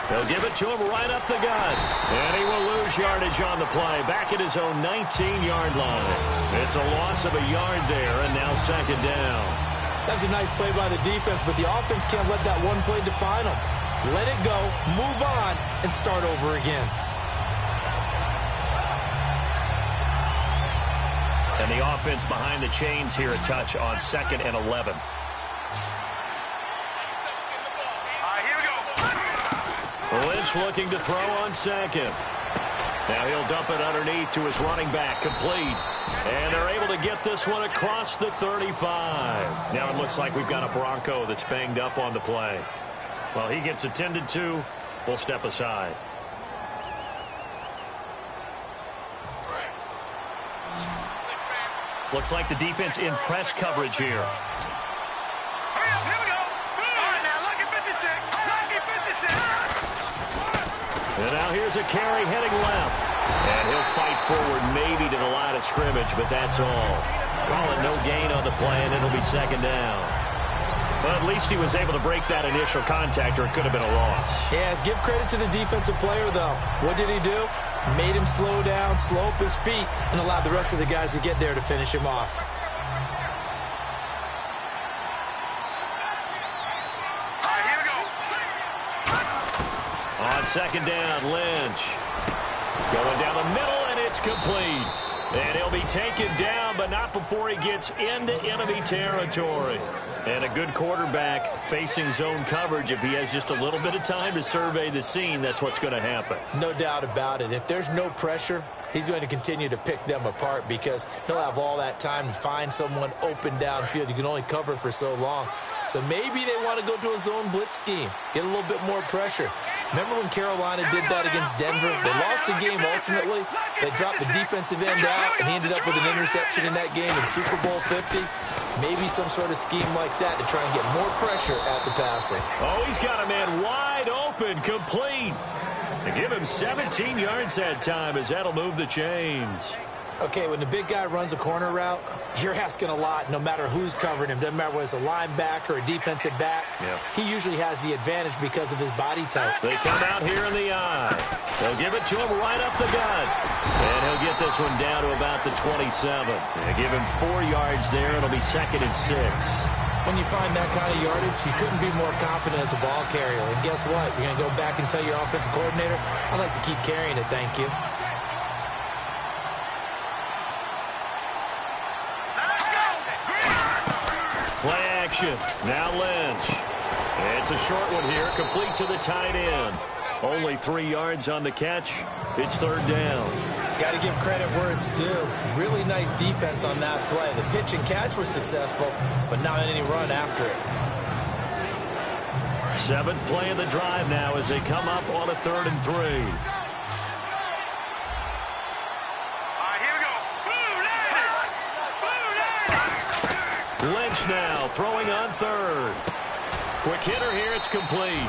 They'll give it to him right up the gut. And he will lose yardage on the play. Back at his own 19-yard line. It's a loss of a yard there, and now second down. That was a nice play by the defense, but the offense can't let that one play define them. Let it go, move on, and start over again. And the offense behind the chains here a touch on 2nd and 11. Lynch looking to throw on 2nd. Now he'll dump it underneath to his running back, complete. And they're able to get this one across the 35. Now it looks like we've got a Bronco that's banged up on the play. Well, he gets attended to. We'll step aside. Looks like the defense in press coverage here. And now here's a carry heading left. And he'll fight forward maybe to the line of scrimmage, but that's all. Call it no gain on the play, and it'll be second down. But at least he was able to break that initial contact, or it could have been a loss. Yeah, give credit to the defensive player, though. What did he do? Made him slow down, slow up his feet, and allowed the rest of the guys to get there to finish him off. On second down, Lynch. Going down the middle, and it's complete. And he'll be taken down, but not before he gets into enemy territory. And a good quarterback facing zone coverage. If he has just a little bit of time to survey the scene, that's what's going to happen. No doubt about it. If there's no pressure, he's going to continue to pick them apart because he'll have all that time to find someone open downfield. You can only cover for so long. So maybe they want to go to a zone blitz scheme, get a little bit more pressure. Remember when Carolina did that against Denver? They lost the game ultimately. They dropped the defensive end out, and he ended up with an interception in that game in Super Bowl 50. Maybe some sort of scheme like that to try and get more pressure at the passer. Oh, he's got a man wide open, complete. They give him 17 yards that time as that'll move the chains. Okay, when the big guy runs a corner route, you're asking a lot no matter who's covering him. Doesn't matter whether it's a linebacker or a defensive back. Yeah. He usually has the advantage because of his body type. They come out here in the eye. They'll give it to him right up the gut. And he'll get this one down to about the 27. They give him 4 yards there. It'll be 2nd and 6. When you find that kind of yardage, you couldn't be more confident as a ball carrier. And guess what? You're going to go back and tell your offensive coordinator, I'd like to keep carrying it, thank you. Play action. Now Lynch. It's a short one here, complete to the tight end. Only 3 yards on the catch. It's 3rd down. Got to give credit where it's due. Really nice defense on that play. The pitch and catch was successful, but not any run after it. 7th play of the drive now as they come up on a 3rd and 3. Lynch now throwing on 3rd. Quick hitter here, it's complete.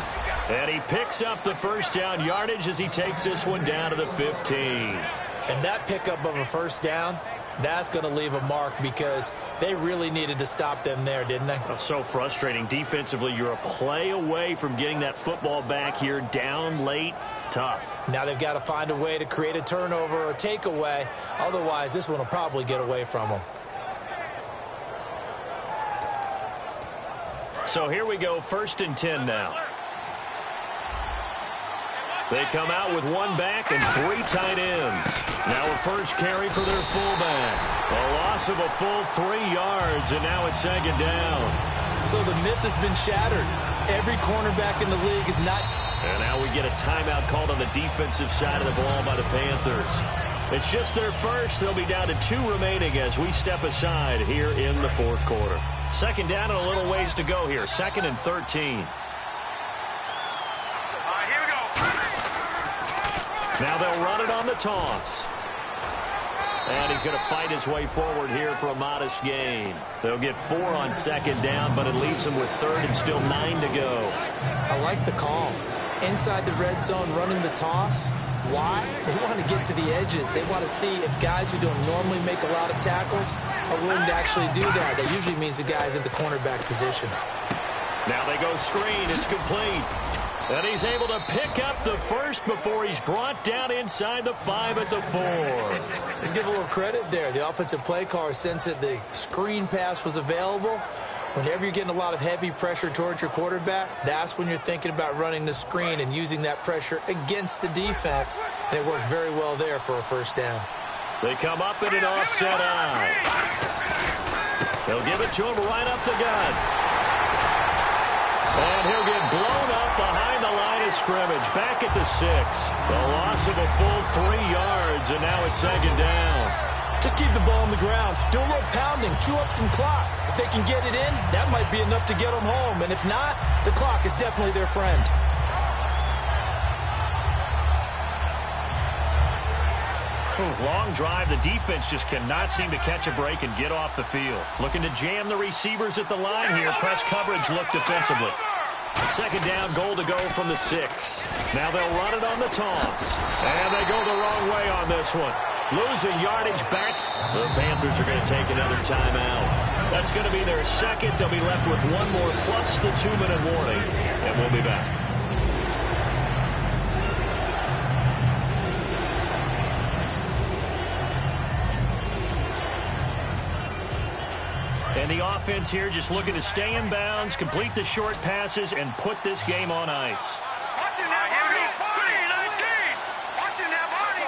And he picks up the first down yardage as he takes this one down to the 15. And that pickup of a first down, that's going to leave a mark because they really needed to stop them there, didn't they? Oh, so frustrating. Defensively, you're a play away from getting that football back here down late. Tough. Now they've got to find a way to create a turnover or takeaway. Otherwise, this one will probably get away from them. So here we go, 1st and 10 now. They come out with 1 back and 3 tight ends. Now a first carry for their fullback. A loss of a full 3 yards, and now it's 2nd down. So the myth has been shattered. Every cornerback in the league is not. And now we get a timeout called on the defensive side of the ball by the Panthers. It's just their first. They'll be down to 2 remaining as we step aside here in the fourth quarter. Second down and a little ways to go here. 2nd and 13. Here we go. Now they'll run it on the toss. And he's going to fight his way forward here for a modest gain. They'll get 4 on 2nd down, but it leaves them with 3rd and still 9 to go. I like the call. Inside the red zone, running the toss. Why? They want to get to the edges. They want to see if guys who don't normally make a lot of tackles are willing to actually do that. That usually means the guy's in the cornerback position. Now they go screen. It's complete. And he's able to pick up the first before he's brought down inside the 5 at the 4. Let's give a little credit there. The offensive play caller sensed that the screen pass was available. Whenever you're getting a lot of heavy pressure towards your quarterback, that's when you're thinking about running the screen and using that pressure against the defense. And it worked very well there for a first down. They come up in an offset eye. They'll give it to him right up the gut. And he'll get blown up behind the line of scrimmage. Back at the 6. The loss of a full 3 yards, and now it's 2nd down. Just keep the ball on the ground. Do a little pounding. Chew up some clock. If they can get it in, that might be enough to get them home. And if not, the clock is definitely their friend. Long drive. The defense just cannot seem to catch a break and get off the field. Looking to jam the receivers at the line here. Press coverage look defensively. 2nd down, goal to go from the 6. Now they'll run it on the toss. And they go the wrong way on this one. Losing yardage back. The Panthers are going to take another timeout. That's going to be their 2nd. They'll be left with 1 more plus the 2-minute warning. And we'll be back. And the offense here just looking to stay in bounds, complete the short passes, and put this game on ice. Watching that, Barney. 19. Watching that, Barney.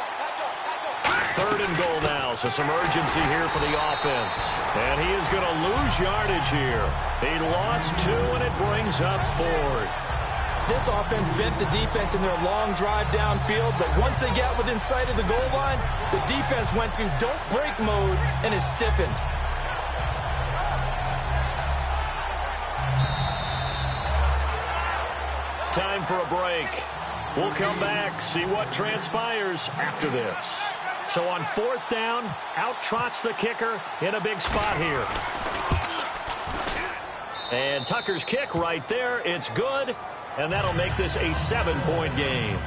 3rd and goal now, so some urgency here for the offense. And he is going to lose yardage here. He lost 2, and it brings up 4th. This offense bent the defense in their long drive downfield, but once they got within sight of the goal line, the defense went to don't break mode and is stiffened. Time for a break. We'll come back, see what transpires after this. So on 4th down, out trots the kicker in a big spot here. And Tucker's kick right there. It's good, and that'll make this a 7-point game.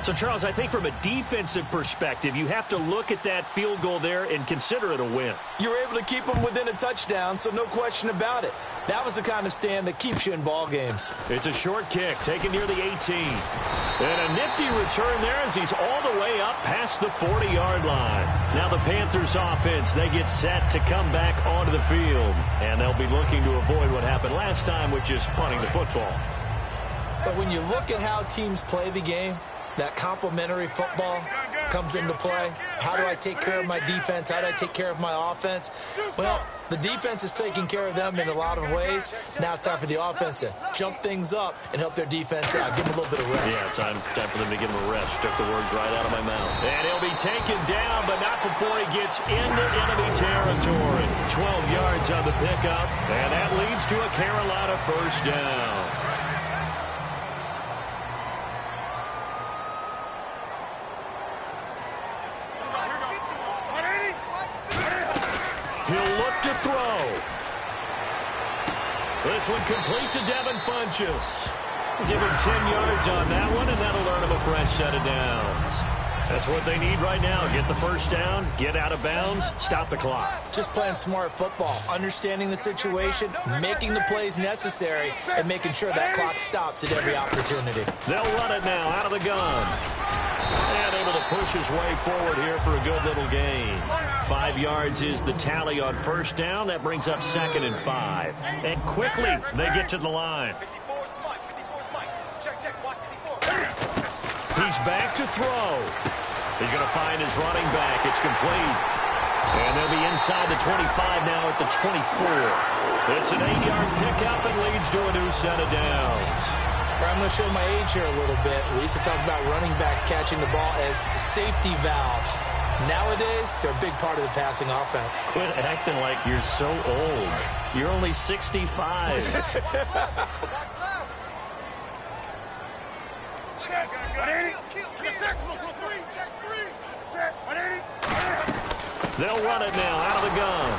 So, Charles, I think from a defensive perspective, you have to look at that field goal there and consider it a win. You were able to keep them within a touchdown, so no question about it. That was the kind of stand that keeps you in ball games. It's a short kick taken near the 18. And a nifty return there as he's all the way up past the 40-yard line. Now the Panthers offense, they get set to come back onto the field. And they'll be looking to avoid what happened last time, which is punting the football. But when you look at how teams play the game, that complementary football comes into play. How do I take care of my defense? How do I take care of my offense? Well, the defense is taking care of them in a lot of ways. Now it's time for the offense to jump things up and help their defense out. Give them a little bit of rest. Yeah, time for them to give him a rest. Took the words right out of my mouth. And he'll be taken down, but not before he gets into enemy territory. 12 yards on the pickup, and that leads to a Carolina first down. He'll look to throw. This one complete to Devin Funchess. Give him 10 yards on that one, and that'll earn him a fresh set of downs. That's what they need right now. Get the first down, get out of bounds, stop the clock. Just playing smart football, understanding the situation, making the plays necessary, and making sure that clock stops at every opportunity. They'll run it now out of the gun. And able to push his way forward here for a good little gain. 5 yards is the tally on first down. That brings up 2nd and 5. And quickly, they get to the line. He's back to throw. He's going to find his running back. It's complete. And they'll be inside the 25 now at the 24. It's an 8-yard pickup and leads to a new set of downs. I'm going to show my age here a little bit. We used to talk about running backs catching the ball as safety valves. Nowadays, they're a big part of the passing offense. Quit acting like you're so old. You're only 65. They'll run it now out of the gun.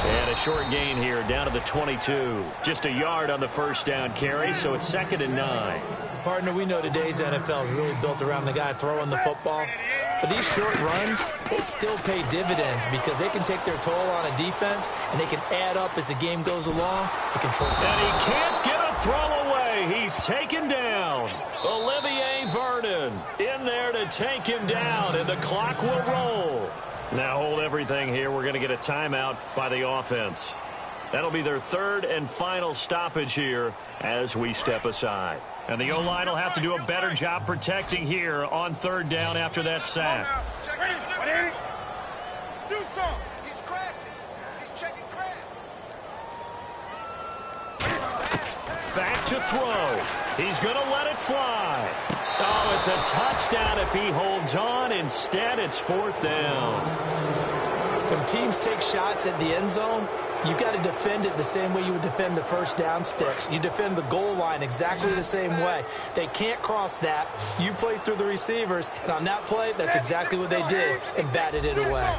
And a short gain here down to the 22. Just a yard on the first down carry, so it's 2nd and 9. Partner, we know today's NFL is really built around the guy throwing the football. But these short runs, they still pay dividends because they can take their toll on a defense and they can add up as the game goes along and control. And he can't get a throw away. He's taken down. Olivier Vernon in there to take him down, and the clock will roll. Now hold everything here. We're going to get a timeout by the offense. That'll be their 3rd and final stoppage here as we step aside. And the O-line will have to do a better job protecting here on 3rd down after that sack. Do something. He's crashing. He's checking crash. Back to throw. He's going to let it fly. Oh, it's a touchdown if he holds on. Instead, it's 4th down. When teams take shots at the end zone, you've got to defend it the same way you would defend the first down sticks. You defend the goal line exactly the same way. They can't cross that. You play through the receivers, and on that play, that's exactly what they did and batted it away.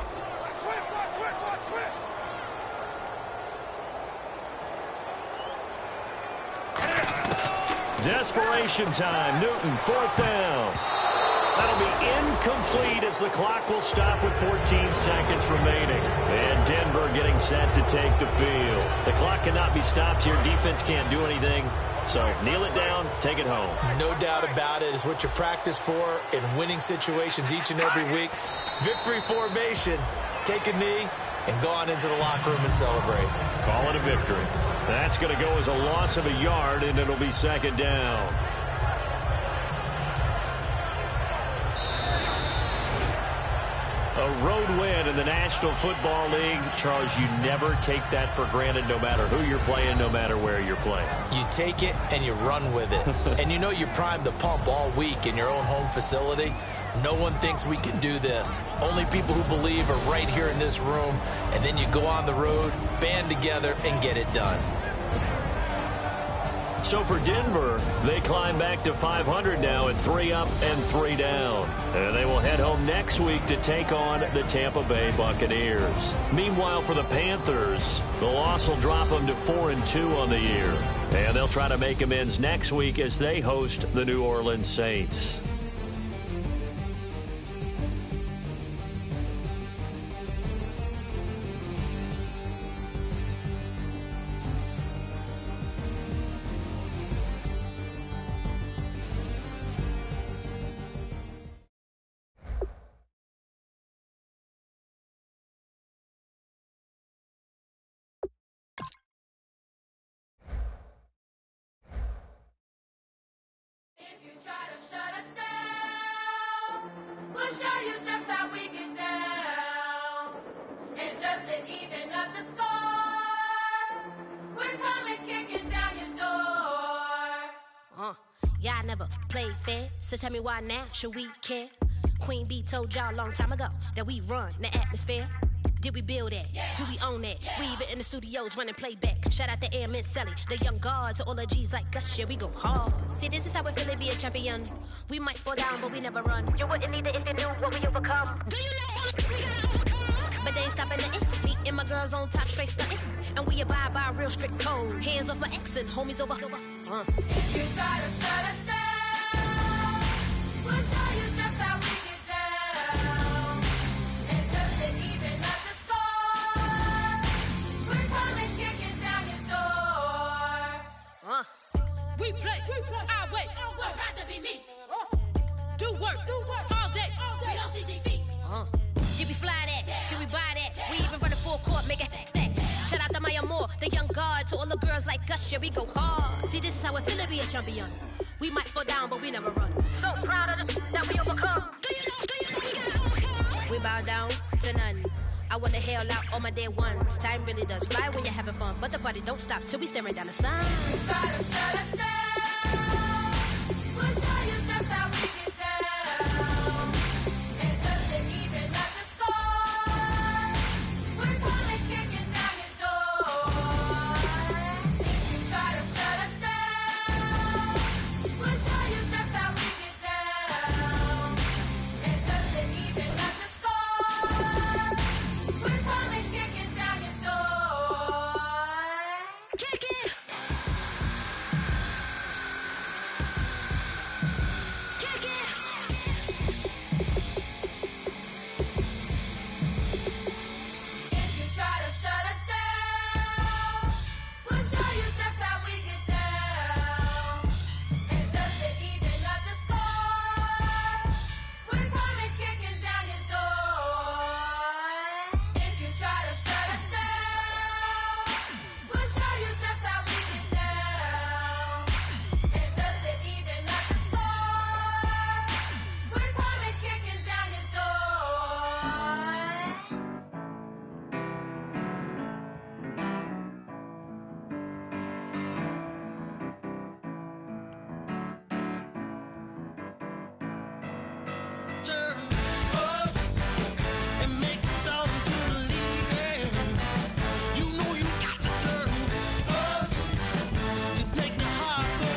Desperation time. Newton, 4th down. That'll be incomplete as the clock will stop with 14 seconds remaining. And Denver getting set to take the field. The clock cannot be stopped here. Defense can't do anything. So kneel it down, take it home. No doubt about it. It's what you practice for in winning situations each and every week. Victory formation. Take a knee and go on into the locker room and celebrate. Call it a victory. That's going to go as a loss of a yard, and it'll be 2nd down. A road win in the National Football League. Charles, you never take that for granted no matter who you're playing, no matter where you're playing. You take it and you run with it. And you know you primed the pump all week in your own home facility. No one thinks we can do this. Only people who believe are right here in this room. And then you go on the road, band together, and get it done. So for Denver, they climb back to 500 now at 3 up and 3 down. And they will head home next week to take on the Tampa Bay Buccaneers. Meanwhile, for the Panthers, the loss will drop them to 4-2 on the year. And they'll try to make amends next week as they host the New Orleans Saints. If you try to shut us down, we'll show you just how we get down. And just to even up the score, we're coming kicking down your door. Y'all never played fair, so tell me why now should we care? Queen B told y'all a long time ago that we run the atmosphere. Did we build that? Yeah. Do we own that? Yeah. We even in the studios running playback. Shout out to H.A.M and Sally, the young guards, to all the G's like us. Yeah, we go hard. See, this is how it feel to be a champion. We might fall down, but we never run. You wouldn't need it if you knew what we overcome. Do you know what we gotta overcome? But they ain't stopping nothing. Me and my girls on top, straight stunting. And we abide by a real strict code. Hands off my ex and homies over. If you try to shut us down, we'll show you just how we get down. And just to even up the score, we're coming kicking down your door. We play, our way. I'd rather be me. Do work, all day. We don't see defeat. Did we fly that? Yeah. Can we buy that? Yeah. We even run a full court, make it stack. Shout out to Maya Moore, the young guard, to all the girls like us. Yeah, we go hard. See, this is how it feel to be a champion. We might fall down, but we never run. So proud of them that we overcome. Do you know we gotta overcome? We bow down to none. wanna hail out all my dead ones. Time really does fly when you're having fun, but the party don't stop till we staring down the sun. Try to shut us down. We'll show you just how we get down. And just to even up the score, we're coming kicking down your door. If you try to shut us down, we'll show you just how we get down. And just to even up the score, we're coming kicking down your door. Kick it! Kick it! If you try to shut us down, we'll show you just how we get down. And just to even up the score, we're coming kicking down your door. If you try to shut us down, we'll show you just how we get down. And just to even up the score, we're coming kicking down your door. Turn up and make it something to believe in. You know you got to turn up to make the heart go.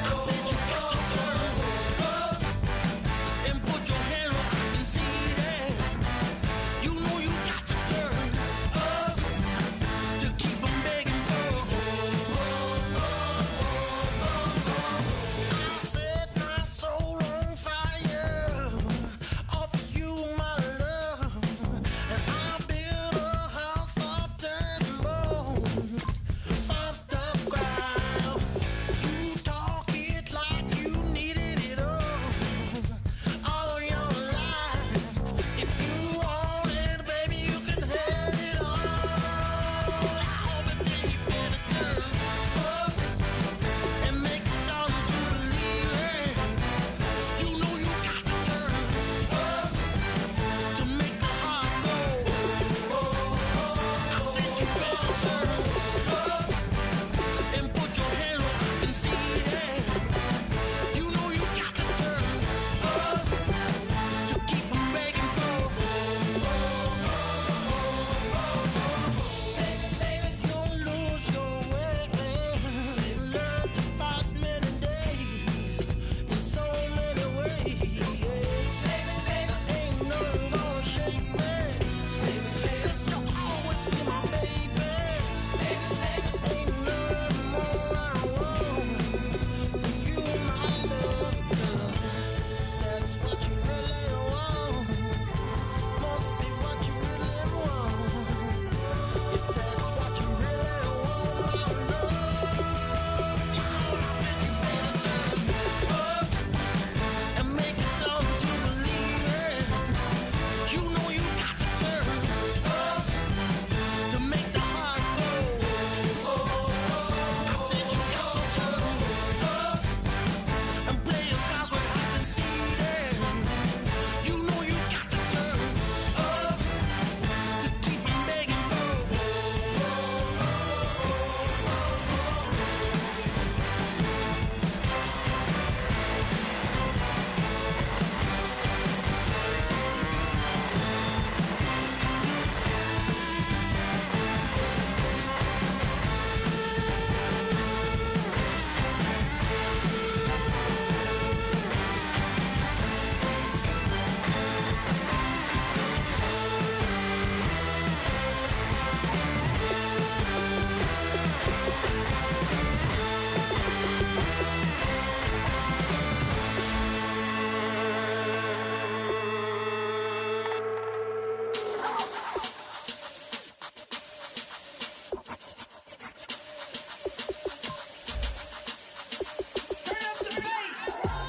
I said you got to turn up and put your hand where I can see that. You know you got to turn up to keep 'em begging for. I set my soul on fire, offer you my love, and I build a house of bone from the ground. You talk it like you needed it all your life. If you want it, baby, you can have it all. But then you better turn up and make it something to believe in. You know you got to turn up to make the heart go. I said you better turn up and put your hand where I can see that. You know you got to turn up to keep 'em begging for. Baby, you'll lose your way. Learn to fight many days in so many ways. Baby, ain't nothing gonna shake me. 'Cause you'll always be my baby. Ain't nothing more I want for you, my love. That's what you really want. Must be what you really want. If that's what you really want, my love, I said you better turn up and make it something to believe in. You know you got to turn up to make the heart go. I said you got to turn up and play your cards where I can see that. You know you got to turn up to keep 'em begging for.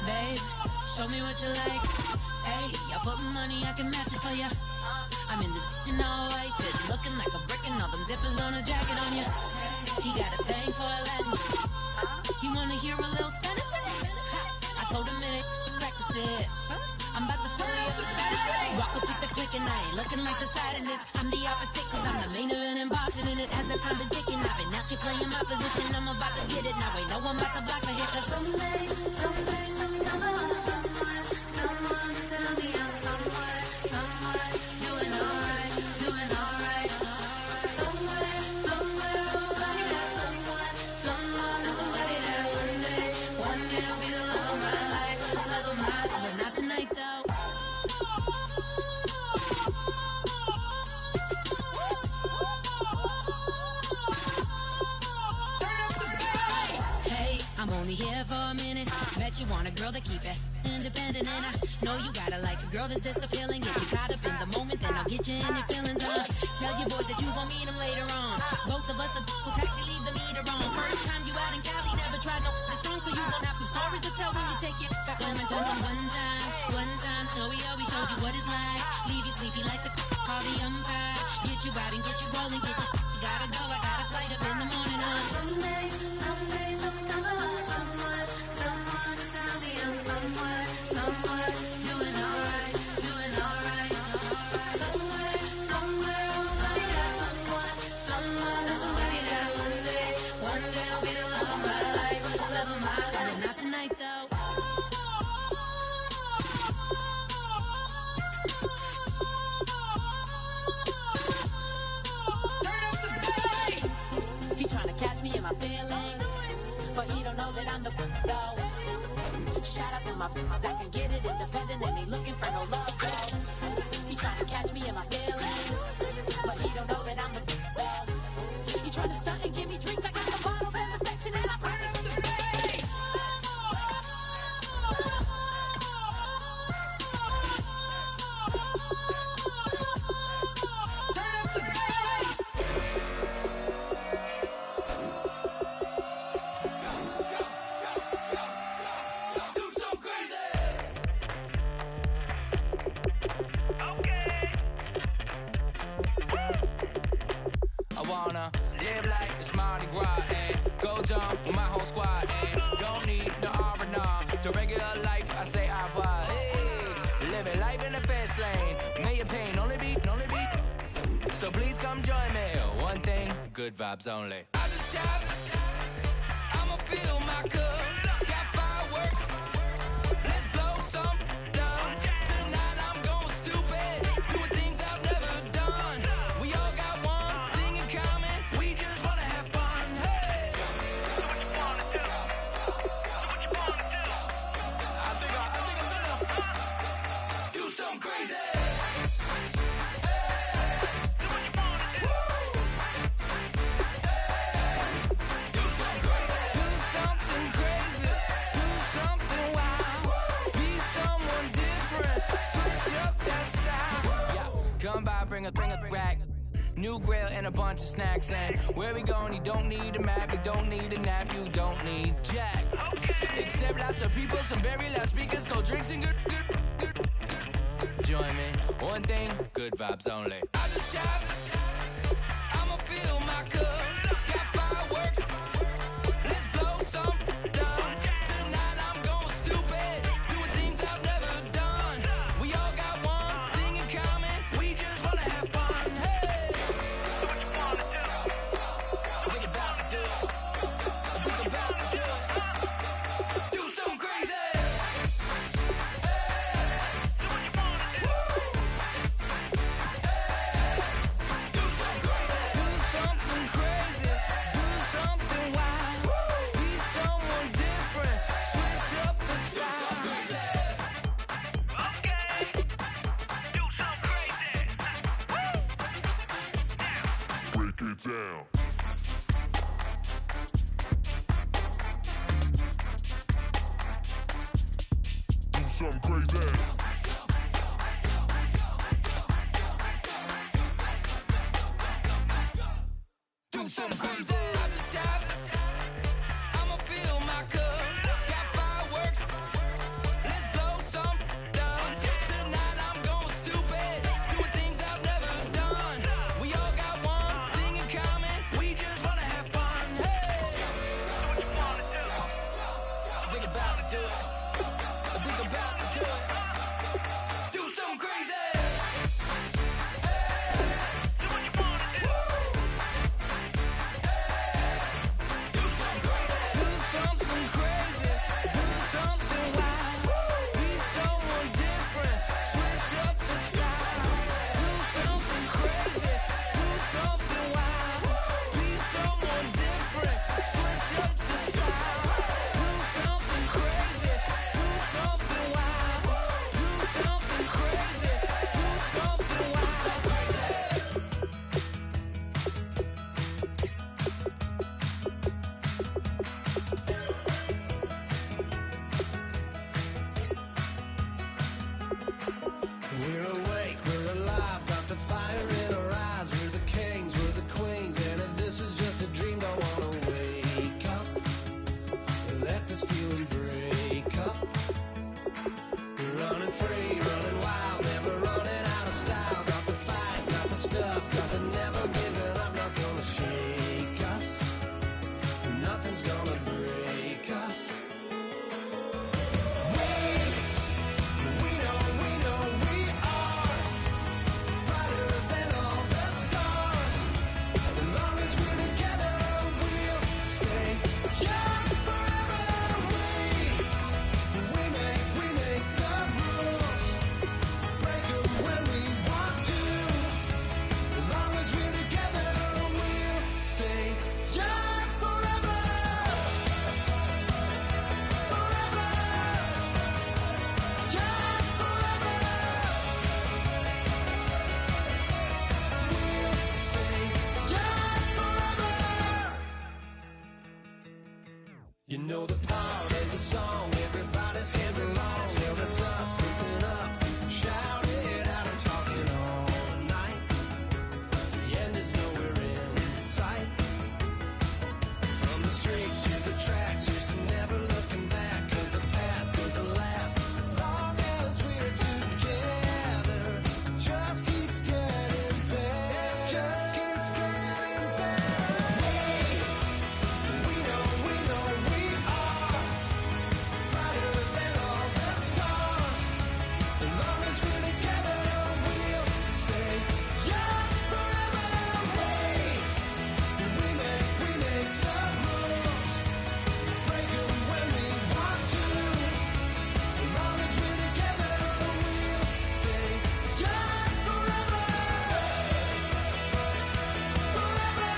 Babe, show me what you like. Hey, I put money, I can match it for ya. I'm in this in all white fit, looking like a brick and all them zippers on a jacket on ya. He got a thing for a Latin. He wanna hear a little Spanish? I told him it ain't practice it. I'm about to fill you up with Spanish. Rock with the click and I ain't looking like the side in this. I'm the opposite, cause I'm the main event and boxing in it. Has the time been ticking? I've been out here playing my position. I'm about to get it. Now ain't no one about to block the hit. Cause someday, someone tell me I'm somewhere, doing alright, doing alright. Somewhere, somebody that somebody that one day will be the love of my life, love of my life. But not tonight though. I'm only here for a minute. Bet you want a girl to keep it independent. And I know you gotta like a girl that's this appealing. Get you caught up in the moment, then I'll get you in your feelings. Tell your boys that you gon' meet them later on. Both of us are so taxi, leave the meter on. First time you out in Cali, never tried no strong, so you gon' have some stories to tell when you take it back home and tell them one time, Snowy always showed you what it's like. Leave you sleepy like the call the umpire. Get you out and get you rolling, get you gotta go, I got a flight up in the morning on someday, someone tell me I'm somewhere, doing alright, doing alright. Somewhere, somebody that somebody that one day will be the love of my life, love of my life. But not tonight though. He trying to catch me in my feelings, but he don't know that I'm the though. Shout out to my that can get it independent and ain't looking for no love though. He trying to catch me in my feelings, but he don't know that I'm the though. He trying to stunt and give me drinks. I got the bottles in the section and I promise to pay. Live like it's Mardi Gras and go dumb with my whole squad and don't need no R&R. To regular life, I say au revoir. Hey, living life in the fast lane. May your pain only be. So please come join me. One thing, good vibes only. I just tapped. I'ma fill my cup. Got fireworks. Let's blow some down. Tonight I'm going stupid. Doing things I've never done. We all got one thing in common. We just wanna have fun. Hey. Do what you wanna do. Do what you wanna do. I think I'm gonna do something crazy. Come by, bring a rack. New grill and a bunch of snacks. And where we going, you don't need a map. You don't need a nap, you don't need jack. Except lots of people, some very loud speakers. Cold drinks and good. Join me, one thing, good vibes only. I just tapped, I'ma fill my cup. Got fireworks, let's blow some down. Tonight I'm going stupid, doing things I've never done. We all got one thing in common, we just wanna have fun. Hey, do what you wanna do. I think about to do it. I think about to do it. Do something crazy. Down. Do something crazy. Do something crazy. I just tapped. I'ma fill my cup. Got fireworks. Let's blow some down. Tonight I'm going stupid. Doing things I've never done. We all got one thing in common. We just wanna have fun. Hey, do what you wanna do. I think about to do it. I think about to do it. Do something crazy. Hey. We're awake, we're alive, got the fire in our eyes. We're the kings, we're the queens, and if this is just a dream, don't wanna wake up. Let this feeling break up. We're running free, running wild, never running out of style. Got the fight, got the stuff, got the never giving up. Not gonna shake us, nothing's gonna break us. We know we are brighter than all the stars. As long as we're together, we'll stay young forever. We make the rules, break 'em when we want to. As long as we're together, we'll stay young forever. Forever. Young forever. We'll stay young forever. You know the part of the song, everybody sings along. Well, that's us, listen up, shout it out, I'm talking all night. The end is nowhere in sight. From the streets to the tracks, here's to never looking back. 'Cause the past doesn't last long as we're together. Just keeps getting better. Just keeps getting better. We know we are brighter than all the stars. As long as we're together, we'll stay young forever. We make the rules, break 'em when we want to. As long as we're together, we'll stay young forever. Forever.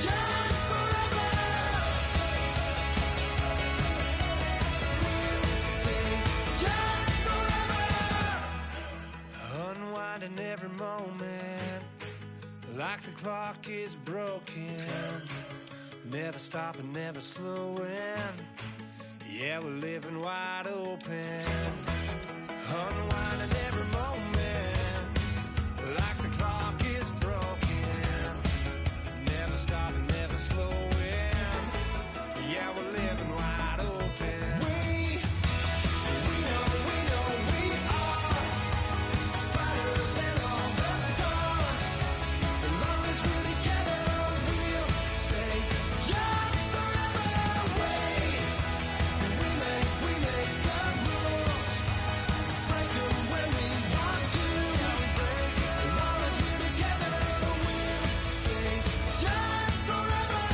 Young forever. We'll stay young forever. Unwinding every moment, like the clock is broken. Never stopping, never slowing. Yeah, we're living wide open. Unwinding every moment, like the clock is broken. Never stopping, never slowing. Yeah, we're living wide open. We know we are brighter than all the stars. As long as we're together, we'll stay young forever. We make the rules, break 'em when we want to. As long as we're together, we'll stay young forever.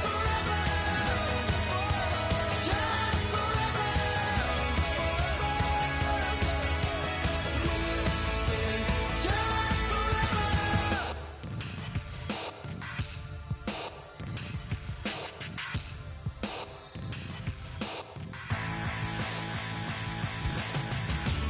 Forever. Young forever. We'll stay young forever.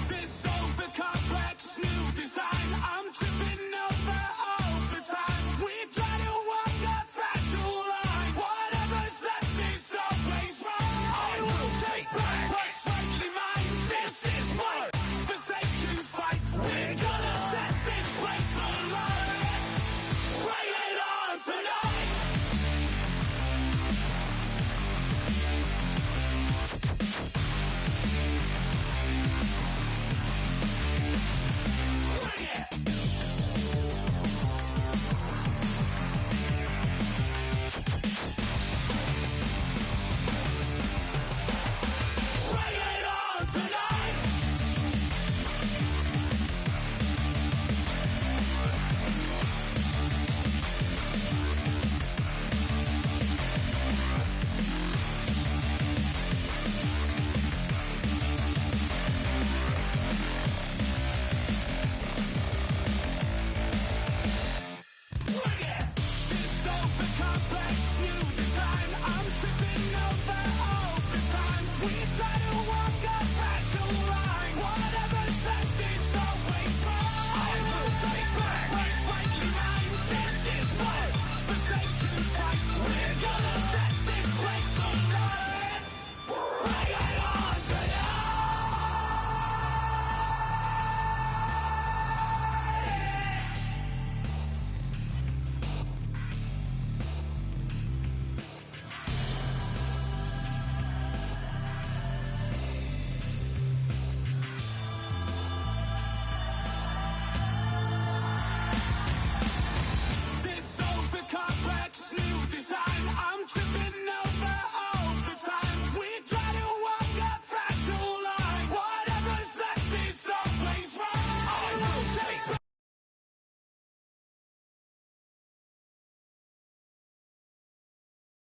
This over complex new design, I'm tripping over all the time. We try to walk a fragile line. Whatever's left is always wrong. I will take back what's rightly mine. This is my forsaken fight. We're gonna set this place alight. Bring it on tonight. Bring it. Bring it on tonight. Bring it. This over complex new design, I'm tripping over all the time. We try to walk a fragile